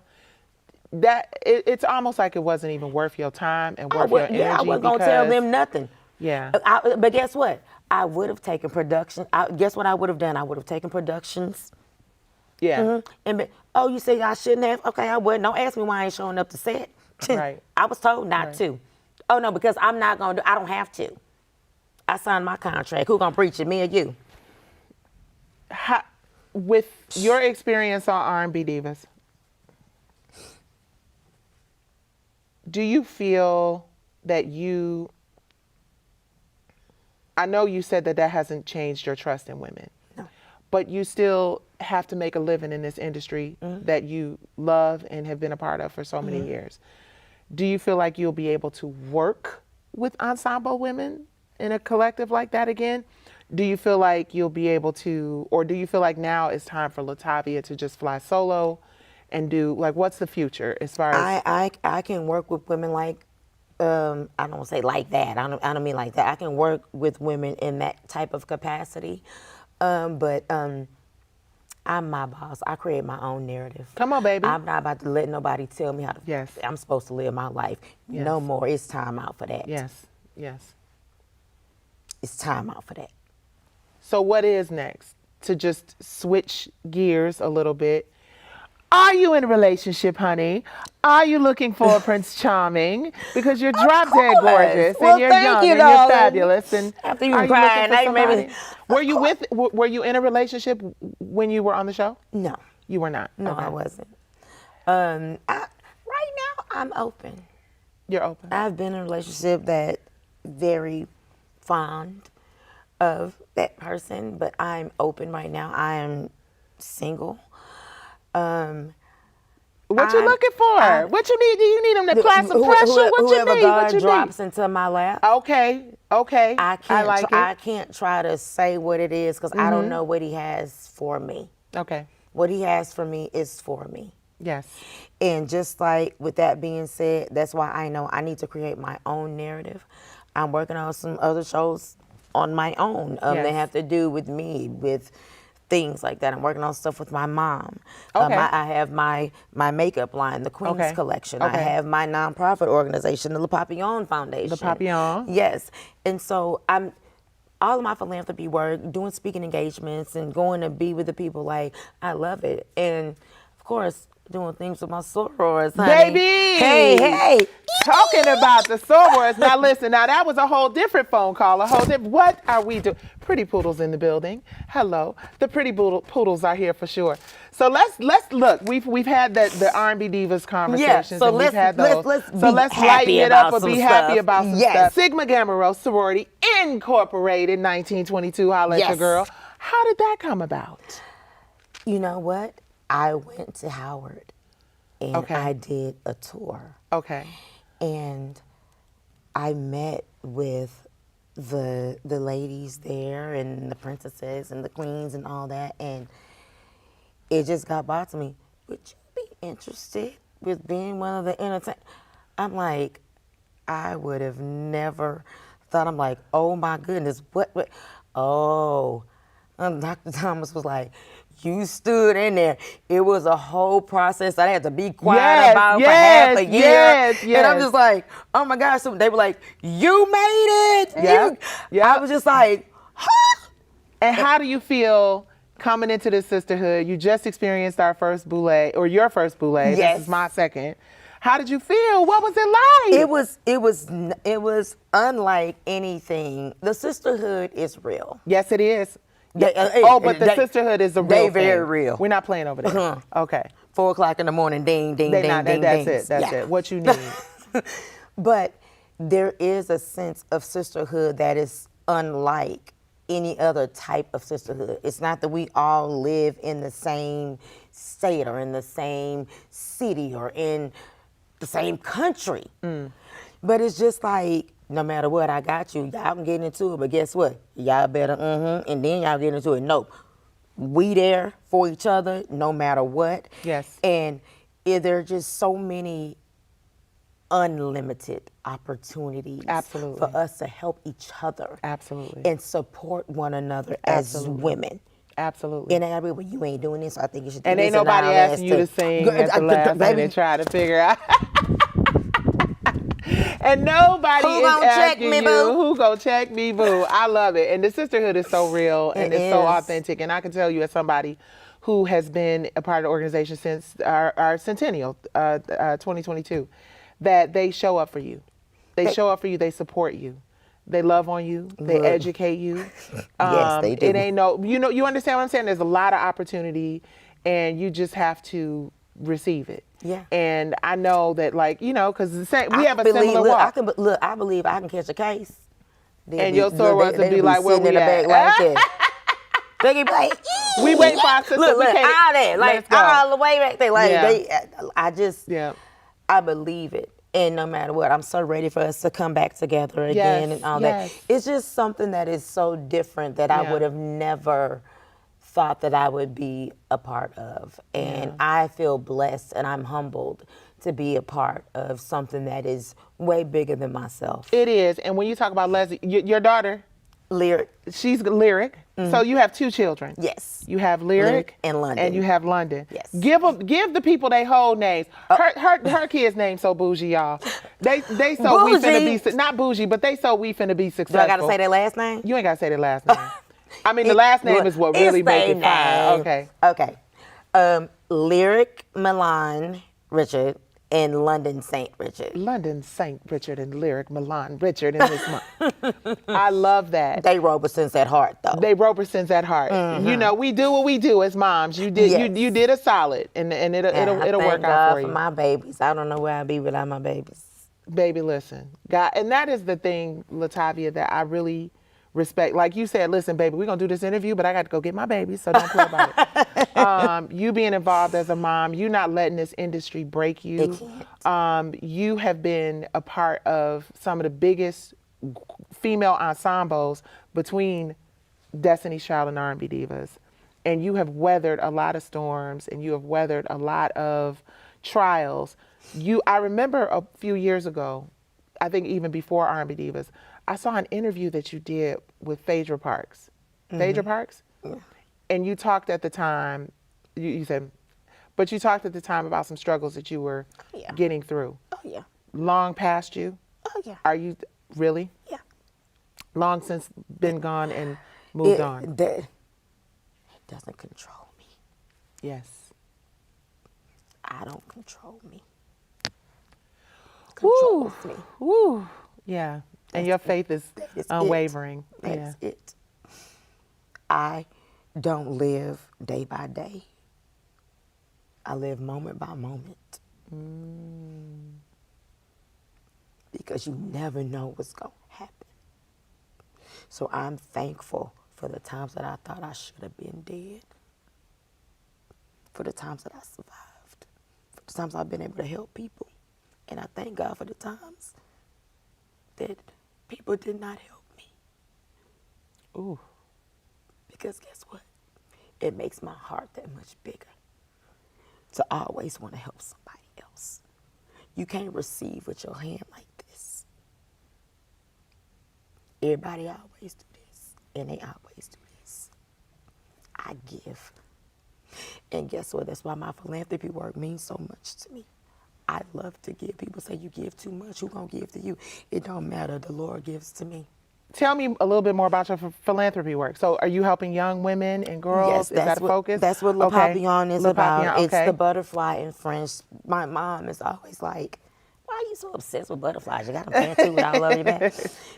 Speaker 1: That it's almost like it wasn't even worth your time and worth your energy.
Speaker 2: I wasn't gonna tell them nothing.
Speaker 1: Yeah.
Speaker 2: But guess what? I would have taken production. Guess what I would have done? I would have taken productions.
Speaker 1: Yeah.
Speaker 2: And oh, you say I shouldn't have? Okay, I wouldn't. Don't ask me why I ain't showing up to set.
Speaker 1: Right.
Speaker 2: I was told not
Speaker 1: Right.
Speaker 2: to. Oh no, because I'm not gonna do. I don't have to. I signed my contract. Who gonna preach it? Me or you?
Speaker 1: With your experience on R&B Divas, do you feel that I know you said that hasn't changed your trust in women,
Speaker 2: No.
Speaker 1: but you still have to make a living in this industry that you love and have been a part of for so many years. Do you feel like you'll be able to work with ensemble women in a collective like that again? Do you feel like you'll be able to, or do you feel like now it's time for LATAVIA to just fly solo and do, like, what's the future as far as?
Speaker 2: I can work with women like, I don't say like that. I don't mean like that. I can work with women in that type of capacity, but I'm my boss. I create my own narrative.
Speaker 1: Come on, baby.
Speaker 2: I'm not about to let nobody tell me how to.
Speaker 1: Yes.
Speaker 2: I'm supposed to live my life.
Speaker 1: Yes.
Speaker 2: No more. It's time out for that.
Speaker 1: Yes, yes.
Speaker 2: It's time out for that.
Speaker 1: So what is next? To just switch gears a little bit. Are you in a relationship, honey? Are you looking for a Prince Charming? Because you're drop dead gorgeous,
Speaker 2: Well,
Speaker 1: and you're
Speaker 2: thank
Speaker 1: young,
Speaker 2: you,
Speaker 1: and
Speaker 2: darling.
Speaker 1: you're fabulous. And
Speaker 2: After you
Speaker 1: are
Speaker 2: crying,
Speaker 1: looking for
Speaker 2: maybe.
Speaker 1: somebody? Were you in a relationship when you were on the show?
Speaker 2: No.
Speaker 1: You were not.
Speaker 2: No,
Speaker 1: Okay.
Speaker 2: I wasn't. Right now, I'm open.
Speaker 1: You're open.
Speaker 2: I've been in a relationship that very fond of that person, but I'm open right now. I am single.
Speaker 1: What you looking for? What you need? Do you need him to apply some pressure? What you
Speaker 2: Whoever
Speaker 1: need?
Speaker 2: God
Speaker 1: What you
Speaker 2: drops
Speaker 1: need?
Speaker 2: into my lap.
Speaker 1: Okay.
Speaker 2: I can't try to say what it is because I don't know what he has for me.
Speaker 1: Okay.
Speaker 2: What he has for me is for me.
Speaker 1: Yes.
Speaker 2: And just like with that being said, that's why I know I need to create my own narrative. I'm working on some other shows on my own.
Speaker 1: Yes.
Speaker 2: They have to do with me, with things like that. I'm working on stuff with my mom.
Speaker 1: Okay.
Speaker 2: I have my makeup line, the Queen's
Speaker 1: Okay.
Speaker 2: Collection.
Speaker 1: Okay.
Speaker 2: I have my nonprofit organization, the Le Papillon Foundation.
Speaker 1: Le Papillon.
Speaker 2: Yes. And so all of my philanthropy work, doing speaking engagements and going to be with the people, like, I love it. And of course, doing things with my sorors, honey.
Speaker 1: Baby!
Speaker 2: Hey!
Speaker 1: Talking about the sorors. Now listen, that was a whole different phone call. What are we doing? Pretty Poodles in the building. Hello. The Pretty Poodles are here for sure. So let's look. We've had the R&B Divas conversations.
Speaker 2: Yeah, so
Speaker 1: and
Speaker 2: let's
Speaker 1: we've had those.
Speaker 2: let's
Speaker 1: lighten it up or be happy about some
Speaker 2: yes.
Speaker 1: stuff. Sigma Gamma Rho Sorority Incorporated, 1922. Holla at your girl. How did that come about?
Speaker 2: You know what? I went to Howard and I did a tour.
Speaker 1: Okay.
Speaker 2: And I met with the ladies there and the princesses and the queens and all that, and it just got back to me. Would you be interested with being one of the entertainers? I'm like, I would have never thought. I'm like, oh my goodness, what? Oh, Dr. Thomas was like, you stood in there. It was a whole process I had to be quiet about for half a year.
Speaker 1: Yes.
Speaker 2: And I'm just like, oh my gosh. So they were like, you made it.
Speaker 1: Yeah.
Speaker 2: I was just like, huh?
Speaker 1: And how do you feel coming into this sisterhood? You just experienced our first boule, or your first boule.
Speaker 2: Yes.
Speaker 1: This is my second. How did you feel? What was it like?
Speaker 2: It was unlike anything. The sisterhood is real.
Speaker 1: Yes, it is.
Speaker 2: But
Speaker 1: the sisterhood is a real
Speaker 2: they
Speaker 1: thing.
Speaker 2: very real.
Speaker 1: We're not playing over there. Okay.
Speaker 2: 4 o'clock in the morning, ding, ding, ding, ding,
Speaker 1: That's
Speaker 2: ding.
Speaker 1: it. That's it. What you need.
Speaker 2: But there is a sense of sisterhood that is unlike any other type of sisterhood. It's not that we all live in the same state or in the same city or in the same country. But it's just like, no matter what, I got you. Y'all can get into it, but guess what? Y'all better, and then y'all get into it. No, we there for each other, no matter what.
Speaker 1: Yes.
Speaker 2: And there are just so many unlimited opportunities
Speaker 1: Absolutely.
Speaker 2: for us to help each other.
Speaker 1: Absolutely.
Speaker 2: And support one another as women.
Speaker 1: Absolutely.
Speaker 2: And everybody, you ain't doing this, so I think you should do
Speaker 1: And
Speaker 2: this.
Speaker 1: ain't nobody
Speaker 2: all
Speaker 1: asking you to sing at the last
Speaker 2: baby.
Speaker 1: minute, try to figure out. And nobody
Speaker 2: Who
Speaker 1: is
Speaker 2: gonna check
Speaker 1: asking
Speaker 2: me,
Speaker 1: you,
Speaker 2: boo?
Speaker 1: who gonna check me, boo? I love it. And the sisterhood is so real and
Speaker 2: It
Speaker 1: it's so
Speaker 2: is.
Speaker 1: authentic. And I can tell you as somebody who has been a part of the organization since our centennial, 2022, that they show up for you. They show up for you. They support you. They love on you. They
Speaker 2: Look.
Speaker 1: educate you.
Speaker 2: Yes, they do.
Speaker 1: It ain't no, you understand what I'm saying? There's a lot of opportunity and you just have to receive it.
Speaker 2: Yeah.
Speaker 1: And I know that, like, because we
Speaker 2: I
Speaker 1: have a
Speaker 2: believe,
Speaker 1: similar
Speaker 2: look,
Speaker 1: walk.
Speaker 2: I believe I can catch a case.
Speaker 1: And your sorority will be like, where
Speaker 2: sitting
Speaker 1: we
Speaker 2: in the
Speaker 1: at?
Speaker 2: back right there. They can be like,
Speaker 1: We wait for our certificated.
Speaker 2: look, all that, like
Speaker 1: Let's go.
Speaker 2: all the way back there. Like
Speaker 1: Yeah.
Speaker 2: I believe it. And no matter what, I'm so ready for us to come back together again and all that. It's just something that is so different that I would have never thought that I would be a part of. And I feel blessed and I'm humbled to be a part of something that is way bigger than myself.
Speaker 1: It is. And when you talk about Leslie, your daughter,
Speaker 2: Lyric.
Speaker 1: she's Lyric. So you have two children.
Speaker 2: Yes.
Speaker 1: You have Lyric
Speaker 2: and London.
Speaker 1: And you have London.
Speaker 2: Yes.
Speaker 1: Give the people their whole names. Her kids' name so bougie, y'all. They so we finna be not bougie, but they so we finna be successful.
Speaker 2: Do I gotta say their last name?
Speaker 1: You ain't gotta say their last name. I mean, the last name is what really makes it fine. Okay.
Speaker 2: Okay. Lyric Milan Richard and London St. Richard.
Speaker 1: London St. Richard and Lyric Milan Richard in this month. I love that.
Speaker 2: They Robersons at heart, though.
Speaker 1: They Robersons at heart. We do what we do as moms. You did you did a solid, and it'll work out for you.
Speaker 2: For my babies. I don't know where I'd be without my babies.
Speaker 1: Baby, listen, God, and that is the thing, LaTavia, that I really respect. Like you said, listen, baby, we're gonna do this interview, but I got to go get my baby, so don't play about it. You being involved as a mom, you not letting this industry break you.
Speaker 2: It can't.
Speaker 1: You have been a part of some of the biggest female ensembles between Destiny's Child and R&B Divas, and you have weathered a lot of storms, and you have weathered a lot of trials. I remember a few years ago, I think even before R&B Divas, I saw an interview that you did with Phaedra Parks. Phaedra Parks?
Speaker 2: Yeah.
Speaker 1: And you talked at the time, you said, but you talked at the time about some struggles that you were getting through.
Speaker 2: Oh, yeah.
Speaker 1: Long past you?
Speaker 2: Oh, yeah.
Speaker 1: Are you, really?
Speaker 2: Yeah.
Speaker 1: Long since been gone and moved on?
Speaker 2: It doesn't control me.
Speaker 1: Yes.
Speaker 2: I don't control me.
Speaker 1: Woo.
Speaker 2: Controls me.
Speaker 1: Woo. Yeah. And your faith is unwavering.
Speaker 2: That's it. I don't live day by day. I live moment by moment. Because you never know what's going to happen. So I'm thankful for the times that I thought I should have been dead. For the times that I survived. For the times I've been able to help people. And I thank God for the times that people did not help me.
Speaker 1: Ooh.
Speaker 2: Because guess what? It makes my heart that much bigger to always want to help somebody else. You can't receive with your hand like this. Everybody always do this, and they always do this. I give. And guess what? That's why my philanthropy work means so much to me. I love to give. People say you give too much. Who gonna give to you? It don't matter. The Lord gives to me.
Speaker 1: Tell me a little bit more about your philanthropy work. So are you helping young women and girls?
Speaker 2: Yes,
Speaker 1: is that a focus?
Speaker 2: That's what Le Papillon is about.
Speaker 1: Okay.
Speaker 2: It's the butterfly in French. My mom is always like, why are you so obsessed with butterflies? You got them tattooed. I love you back.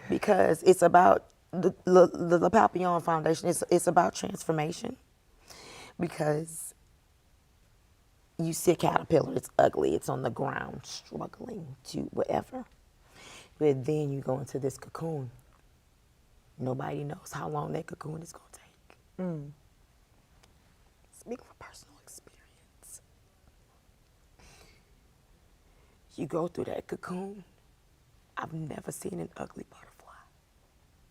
Speaker 2: Because it's about the Le Papillon Foundation. It's about transformation. Because you see a caterpillar, it's ugly, it's on the ground, struggling to whatever. But then you go into this cocoon. Nobody knows how long that cocoon is going to take. Speak from personal experience. You go through that cocoon. I've never seen an ugly butterfly.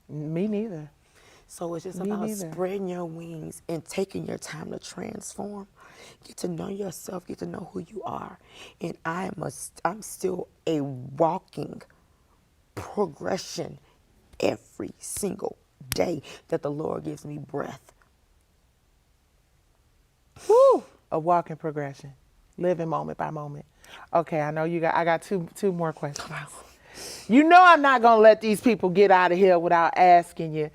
Speaker 1: Me neither.
Speaker 2: So it's just about spreading your wings and taking your time to transform. Get to know yourself, get to know who you are. And I'm still a walking progression every single day that the Lord gives me breath.
Speaker 1: Woo! A walking progression. Living moment by moment. Okay, I know I got two more questions. You know I'm not going to let these people get out of here without asking you.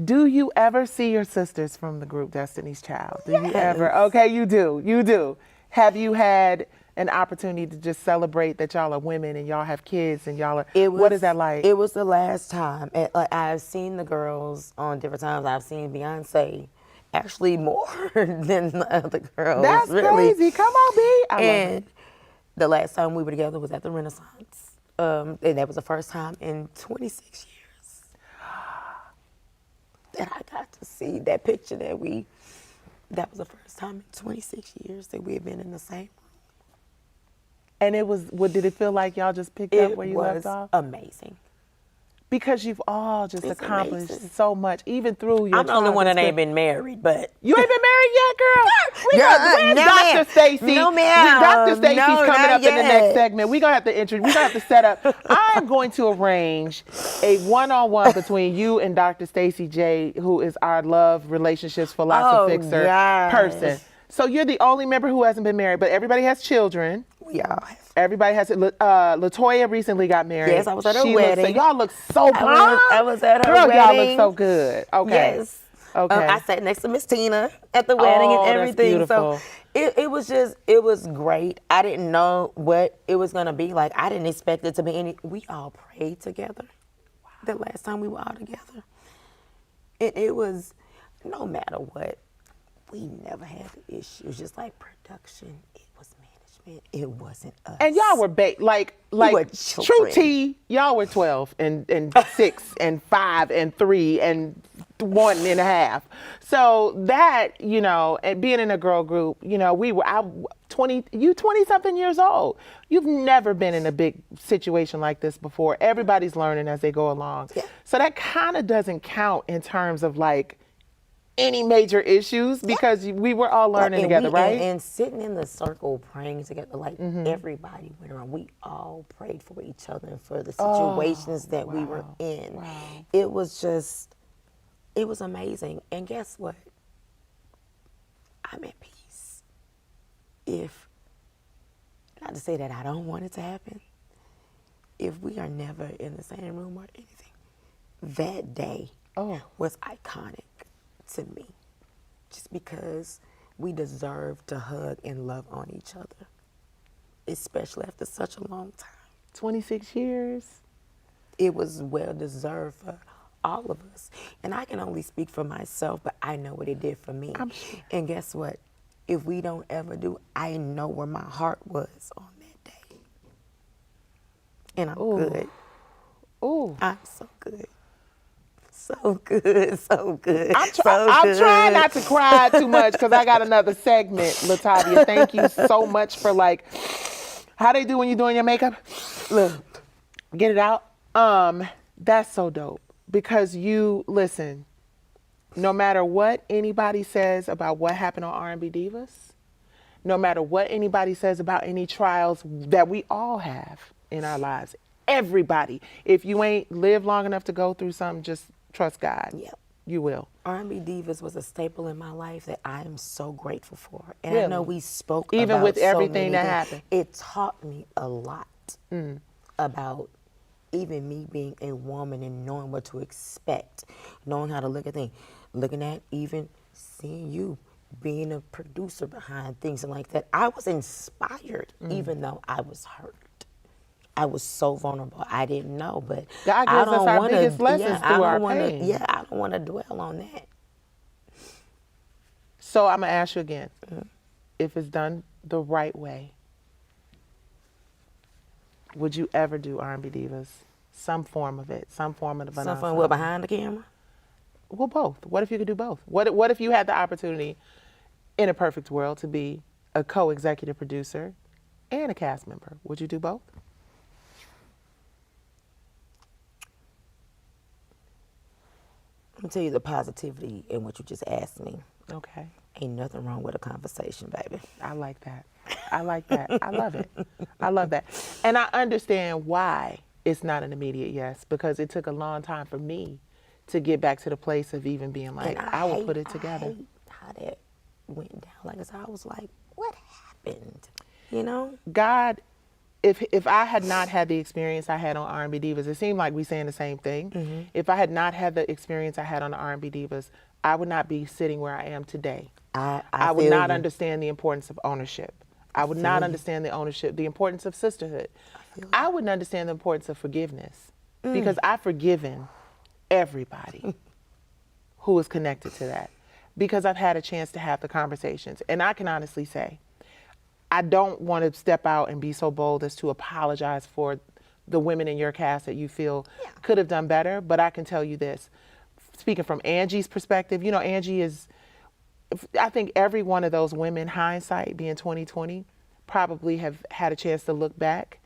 Speaker 1: Do you ever see your sisters from the group Destiny's Child? Do you ever? Okay, you do. You do. Have you had an opportunity to just celebrate that y'all are women and y'all have kids and y'all are, what is that like?
Speaker 2: It was the last time. And, like, I've seen the girls on different times. I've seen Beyonce actually more than the other girls.
Speaker 1: That's
Speaker 2: really
Speaker 1: crazy. Come on, B. I love
Speaker 2: And
Speaker 1: it.
Speaker 2: the last time we were together was at the Renaissance. And that was the first time in 26 years that I got to see that picture that was the first time in 26 years that we had been in the same room.
Speaker 1: And it was, what did it feel like y'all just picked up where you left off?
Speaker 2: It was amazing.
Speaker 1: Because you've all just
Speaker 2: It's
Speaker 1: accomplished
Speaker 2: amazing.
Speaker 1: so much, even through your
Speaker 2: I'm the only one that
Speaker 1: childhood.
Speaker 2: ain't been married, but
Speaker 1: You ain't been married yet, girl? Where's
Speaker 2: no,
Speaker 1: Dr.
Speaker 2: ma'am.
Speaker 1: Stacy?
Speaker 2: No, ma'am.
Speaker 1: Dr. Stacy's
Speaker 2: No,
Speaker 1: coming
Speaker 2: not
Speaker 1: up in the next
Speaker 2: yet.
Speaker 1: segment. We're going to have to set up. I'm going to arrange a one-on-one between you and Dr. Stacy J, who is our love relationships philosophy fixer
Speaker 2: gosh.
Speaker 1: person. So you're the only member who hasn't been married, but everybody has children.
Speaker 2: we all have.
Speaker 1: Everybody has it. LaToya recently got married.
Speaker 2: Yes, I was at her
Speaker 1: She
Speaker 2: wedding.
Speaker 1: Y'all look so bomb.
Speaker 2: I was at her
Speaker 1: Girl, y'all look
Speaker 2: wedding.
Speaker 1: so good. Okay.
Speaker 2: Yes.
Speaker 1: Okay.
Speaker 2: I sat next to Miss Tina at the wedding
Speaker 1: Oh,
Speaker 2: and
Speaker 1: that's
Speaker 2: everything.
Speaker 1: beautiful.
Speaker 2: So it was great. I didn't know what it was gonna be like. I didn't expect it to be we all prayed together. Wow. The last time we were all together. It was, no matter what, we never had issues. Just like production, it was management. It wasn't us.
Speaker 1: And y'all were like
Speaker 2: were
Speaker 1: true
Speaker 2: children.
Speaker 1: T, y'all were 12 and 6 and 5 and 3 and 1.5. So that, you know, and being in a girl group, you know, you 20 something years old. You've never been in a big situation like this before. Everybody's learning as they go along.
Speaker 2: Yeah.
Speaker 1: So that kind of doesn't count in terms of like any major issues because we were all learning together, right?
Speaker 2: And sitting in the circle praying together, like everybody went around. We all prayed for each other and for the situations that we were in.
Speaker 1: Wow.
Speaker 2: It was amazing. And guess what? I'm at peace. Not to say that I don't want it to happen, if we are never in the same room or anything, that day was iconic to me, just because we deserve to hug and love on each other, especially after such a long time.
Speaker 1: 26 years.
Speaker 2: It was well deserved for all of us. And I can only speak for myself, but I know what it did for me.
Speaker 1: I'm sure.
Speaker 2: And guess what? If we don't ever do, I know where my heart was on that day. And I'm good.
Speaker 1: Ooh.
Speaker 2: I'm so good. So good, so good.
Speaker 1: I'm trying not to cry too much because I got another segment, LaTavia. Thank you so much for how they do when you're doing your makeup. Look, get it out. That's so dope because listen, no matter what anybody says about what happened on R&B Divas, no matter what anybody says about any trials that we all have in our lives, everybody, if you ain't lived long enough to go through something, just trust God.
Speaker 2: Yep.
Speaker 1: You will.
Speaker 2: R&B Divas was a staple in my life that I am so grateful for. And
Speaker 1: Really?
Speaker 2: I know we spoke
Speaker 1: Even
Speaker 2: about
Speaker 1: with
Speaker 2: so
Speaker 1: everything
Speaker 2: many
Speaker 1: that
Speaker 2: things.
Speaker 1: happened.
Speaker 2: It taught me a lot about even me being a woman and knowing what to expect, knowing how to look at things, looking at even seeing you being a producer behind things and like that. I was inspired even though I was hurt. I was so vulnerable. I didn't know, but
Speaker 1: God
Speaker 2: I
Speaker 1: gives us
Speaker 2: don't
Speaker 1: our
Speaker 2: wanna,
Speaker 1: biggest lessons through our pain.
Speaker 2: Yeah, I don't want to dwell on that.
Speaker 1: So I'm going to ask you again. If it's done the right way, would you ever do R&B Divas? Some form of it, some form of the
Speaker 2: Some fun with behind the camera.
Speaker 1: Well, both. What if you could do both? What if you had the opportunity in a perfect world to be a co-executive producer and a cast member? Would you do both?
Speaker 2: Let me tell you the positivity in what you just asked me.
Speaker 1: Okay.
Speaker 2: Ain't nothing wrong with a conversation, baby.
Speaker 1: I like that. I like that. I love it. I love that. And I understand why it's not an immediate yes, because it took a long time for me to get back to the place of even being like, I will put it together.
Speaker 2: I hate how that went down. Like, I was like, what happened? You know?
Speaker 1: God if I had not had the experience I had on R&B Divas, it seemed like we saying the same thing. If I had not had the experience I had on the R&B Divas, I would not be sitting where I am today. I would
Speaker 2: feel
Speaker 1: not
Speaker 2: you.
Speaker 1: understand the importance of ownership. I would not understand the importance of sisterhood. I wouldn't understand the importance of forgiveness because I've forgiven everybody who is connected to that because I've had a chance to have the conversations. And I can honestly say, I don't want to step out and be so bold as to apologize for the women in your cast that you feel could have done better. But I can tell you this, speaking from Angie's perspective, you know, Angie is, I think every one of those women, hindsight being 2020, probably have had a chance to look back.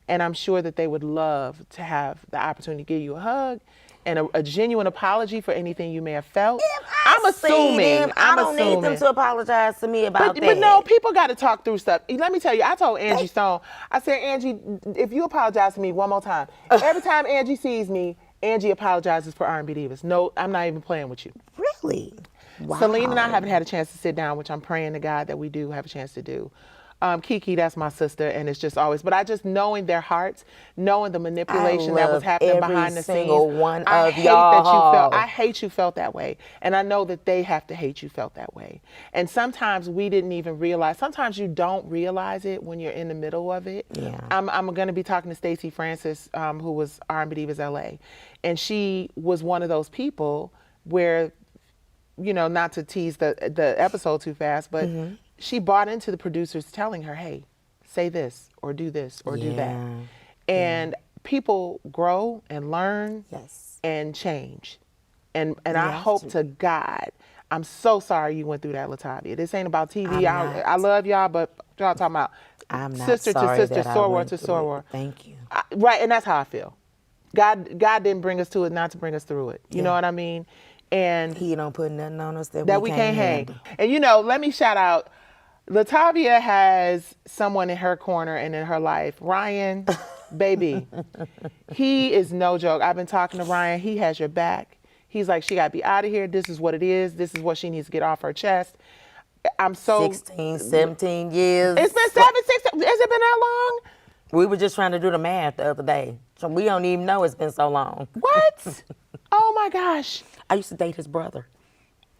Speaker 1: And I'm sure that they would love to have the opportunity to give you a hug and a genuine apology for anything you may have felt. I'm assuming.
Speaker 2: I don't need them to apologize to me about that.
Speaker 1: But no, people got to talk through stuff. Let me tell you, I told Angie Stone, I said, Angie, if you apologize to me one more time, every time Angie sees me, Angie apologizes for R&B Divas. No, I'm not even playing with you.
Speaker 2: Really? Wow.
Speaker 1: Celine and I haven't had a chance to sit down, which I'm praying to God that we do have a chance to do. Kiki, that's my sister, and it's just always, but I just knowing their hearts, knowing the manipulation that was happening behind the scenes. I hate you felt that way. And I know that they have to hate you felt that way. And sometimes we didn't even realize, sometimes you don't realize it when you're in the middle of it.
Speaker 2: Yeah.
Speaker 1: I'm going to be talking to Stacey Francis, who was R&B Divas LA. And she was one of those people where, you know, not to tease the episode too fast, but she bought into the producers telling her, hey, say this or do this or do that. And people grow and learn and change. And I hope to God, I'm so sorry you went through that, LATAVIA. This ain't about TV. I love y'all, but y'all talking about sister to sister, soror to soror.
Speaker 2: Thank you.
Speaker 1: Right, and that's how I feel. God didn't bring us to it not to bring us through it. You know what I mean? And
Speaker 2: He don't put nothing on us that
Speaker 1: we can't hang. And you know, let me shout out, LATAVIA has someone in her corner and in her life. Ryan, baby, he is no joke. I've been talking to Ryan. He has your back. He's like, she got to be out of here. This is what it is. This is what she needs to get off her chest. I'm so...
Speaker 2: 16, 17 years.
Speaker 1: It's been 7, 6... Has it been that long?
Speaker 2: We were just trying to do the math the other day. So we don't even know it's been so long.
Speaker 1: What? Oh my gosh.
Speaker 2: I used to date his brother.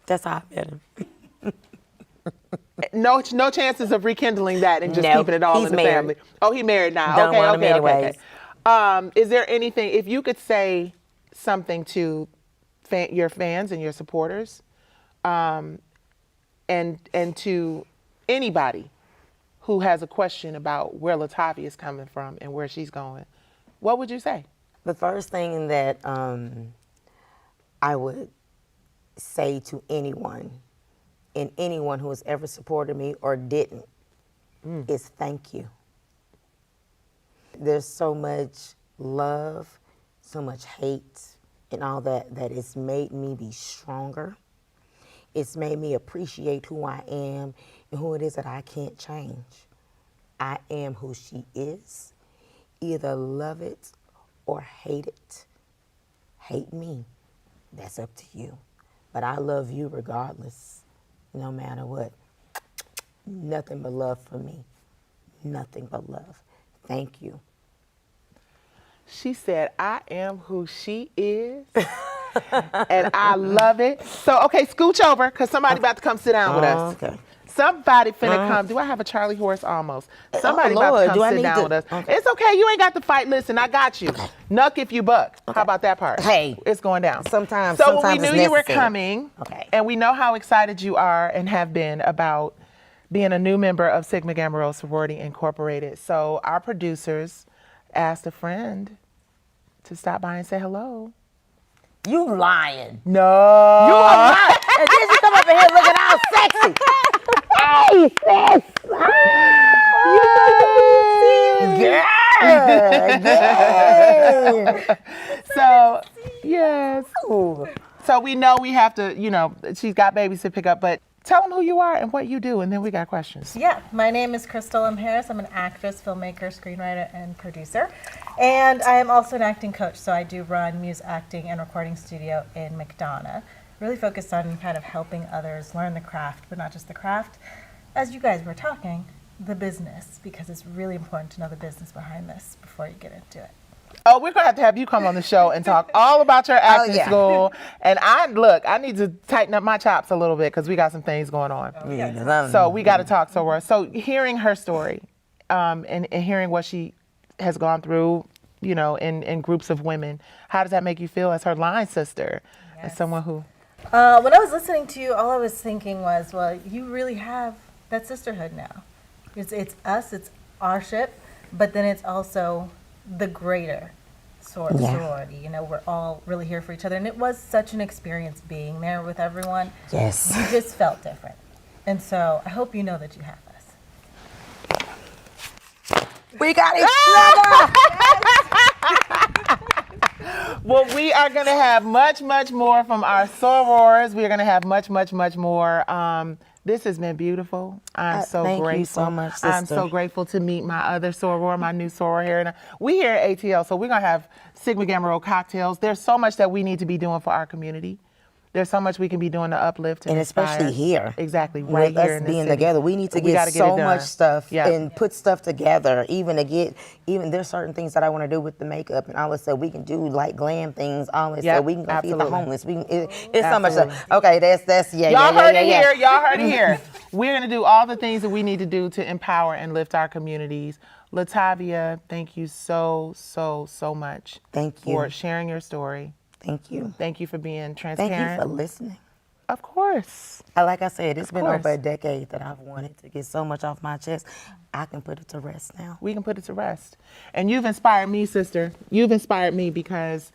Speaker 2: That's how I met him.
Speaker 1: No chances of rekindling that and just keeping it all in the family. Oh, he married now.
Speaker 2: Don't want him anyways.
Speaker 1: Is there anything, if you could say something to your fans and your supporters, and to anybody who has a question about where LATAVIA is coming from and where she's going, what would you say?
Speaker 2: The first thing that I would say to anyone, and anyone who has ever supported me or didn't, is thank you. There's so much love, so much hate, and all that it's made me be stronger. It's made me appreciate who I am and who it is that I can't change. I am who she is. Either love it or hate it. Hate me. That's up to you. But I love you regardless, no matter what. Nothing but love for me. Nothing but love. Thank you.
Speaker 1: She said, I am who she is. And I love it. So, okay, scooch over, because somebody about to come sit down with us.
Speaker 2: Okay.
Speaker 1: Somebody finna come. Do I have a Charlie horse? Almost. Somebody about to come sit down with us. Okay. It's okay. You ain't got to fight. Listen, I got you. Nuck if you buck. Okay. How about that part?
Speaker 2: Hey.
Speaker 1: It's going down.
Speaker 2: Sometimes
Speaker 1: when we knew you were coming,
Speaker 2: okay,
Speaker 1: and we know how excited you are and have been about being a new member of Sigma Gamma Rho Sorority Incorporated. So our producers asked a friend to stop by and say hello.
Speaker 2: You lying.
Speaker 1: No.
Speaker 2: You are lying. And then you come up in here looking all sexy. Hey, sis.
Speaker 1: Yeah. So, yes. So we know we have to, you know, she's got babies to pick up, but tell them who you are and what you do, and then we got questions.
Speaker 3: Yeah, my name is Crystal M. Harris. I'm an actress, filmmaker, screenwriter, and producer. And I am also an acting coach, so I do run Muse Acting and Recording Studio in McDonough. Really focused on kind of helping others learn the craft, but not just the craft. As you guys were talking, the business, because it's really important to know the business behind this before you get into it.
Speaker 1: Oh, we're gonna have you come on the show and talk all about your acting school. And I need to tighten up my chops a little bit because we got some things going on. So we got to talk to her. So hearing her story, and hearing what she has gone through, you know, in groups of women, how does that make you feel as her line sister, as someone who?
Speaker 3: When I was listening to you, all I was thinking was, well, you really have that sisterhood now. It's us, it's our ship, but then it's also the greater sorority. You know, we're all really here for each other. And it was such an experience being there with everyone.
Speaker 2: Yes.
Speaker 3: You just felt different. And so I hope you know that you have us.
Speaker 2: We got each other.
Speaker 1: Well, we are going to have much, much more from our sorors. We are going to have much, much, much more. This has been beautiful. I'm so
Speaker 2: thank
Speaker 1: grateful.
Speaker 2: you so much, sister.
Speaker 1: I'm so grateful to meet my other soror, my new soror here. And we here at ATL, so we're going to have Sigma Gamma Rho cocktails. There's so much that we need to be doing for our community. There's so much we can be doing to uplift and
Speaker 2: especially
Speaker 1: inspire.
Speaker 2: here.
Speaker 1: Exactly, right
Speaker 2: with
Speaker 1: here
Speaker 2: us
Speaker 1: in the
Speaker 2: being
Speaker 1: city.
Speaker 2: together, we need to
Speaker 1: We gotta
Speaker 2: get
Speaker 1: get it
Speaker 2: so
Speaker 1: done.
Speaker 2: much stuff
Speaker 1: Yeah.
Speaker 2: and put stuff together. Even there's certain things that I want to do with the makeup, and all of a sudden we can do like glam things. All of a sudden we can go feed the homeless. It's so much stuff. Okay, that's
Speaker 1: Y'all heard it here. Y'all heard it here. We're gonna do all the things that we need to do to empower and lift our communities. LATAVIA, thank you so much.
Speaker 2: Thank you
Speaker 1: for sharing your story.
Speaker 2: Thank you.
Speaker 1: Thank you for being transparent.
Speaker 2: Thank you for listening.
Speaker 1: Of course.
Speaker 2: Like I said, it's been
Speaker 1: course.
Speaker 2: over a decade that I've wanted to get so much off my chest. I can put it to rest now.
Speaker 1: We can put it to rest. And you've inspired me, sister. You've inspired me because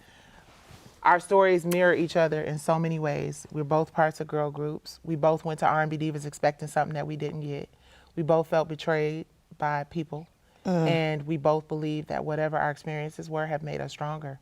Speaker 1: our stories mirror each other in so many ways. We're both parts of girl groups. We both went to R&B Divas expecting something that we didn't get. We both felt betrayed by people. And we both believe that whatever our experiences were have made us stronger.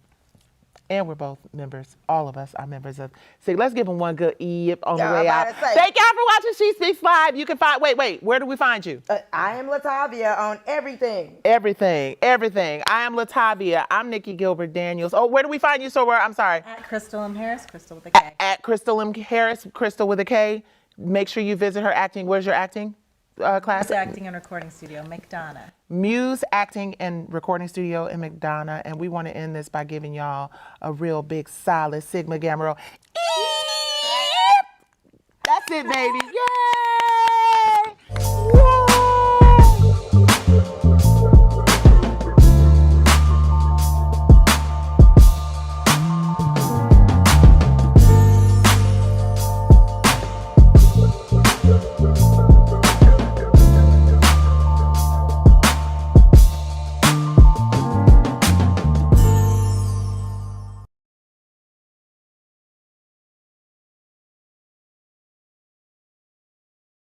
Speaker 1: And we're both members, all of us are members of SIG. Let's give them one good E on the way out. Thank y'all for watching She Speaks Live. You can find, wait, where do we find you?
Speaker 2: I am LATAVIA on everything.
Speaker 1: Everything. I am LATAVIA. I'm Nikki Gilbert Daniels. Oh, where do we find you, so I'm sorry.
Speaker 3: At Crystal M. Harris, Crystal with a K.
Speaker 1: At Crystal M. Harris, Crystal with a K. Make sure you visit her acting. Where's your acting class?
Speaker 3: Muse Acting and Recording Studio, McDonough.
Speaker 1: Muse Acting and Recording Studio in McDonough. And we want to end this by giving y'all a real big, solid Sigma Gamma Rho. That's it, baby. Yay!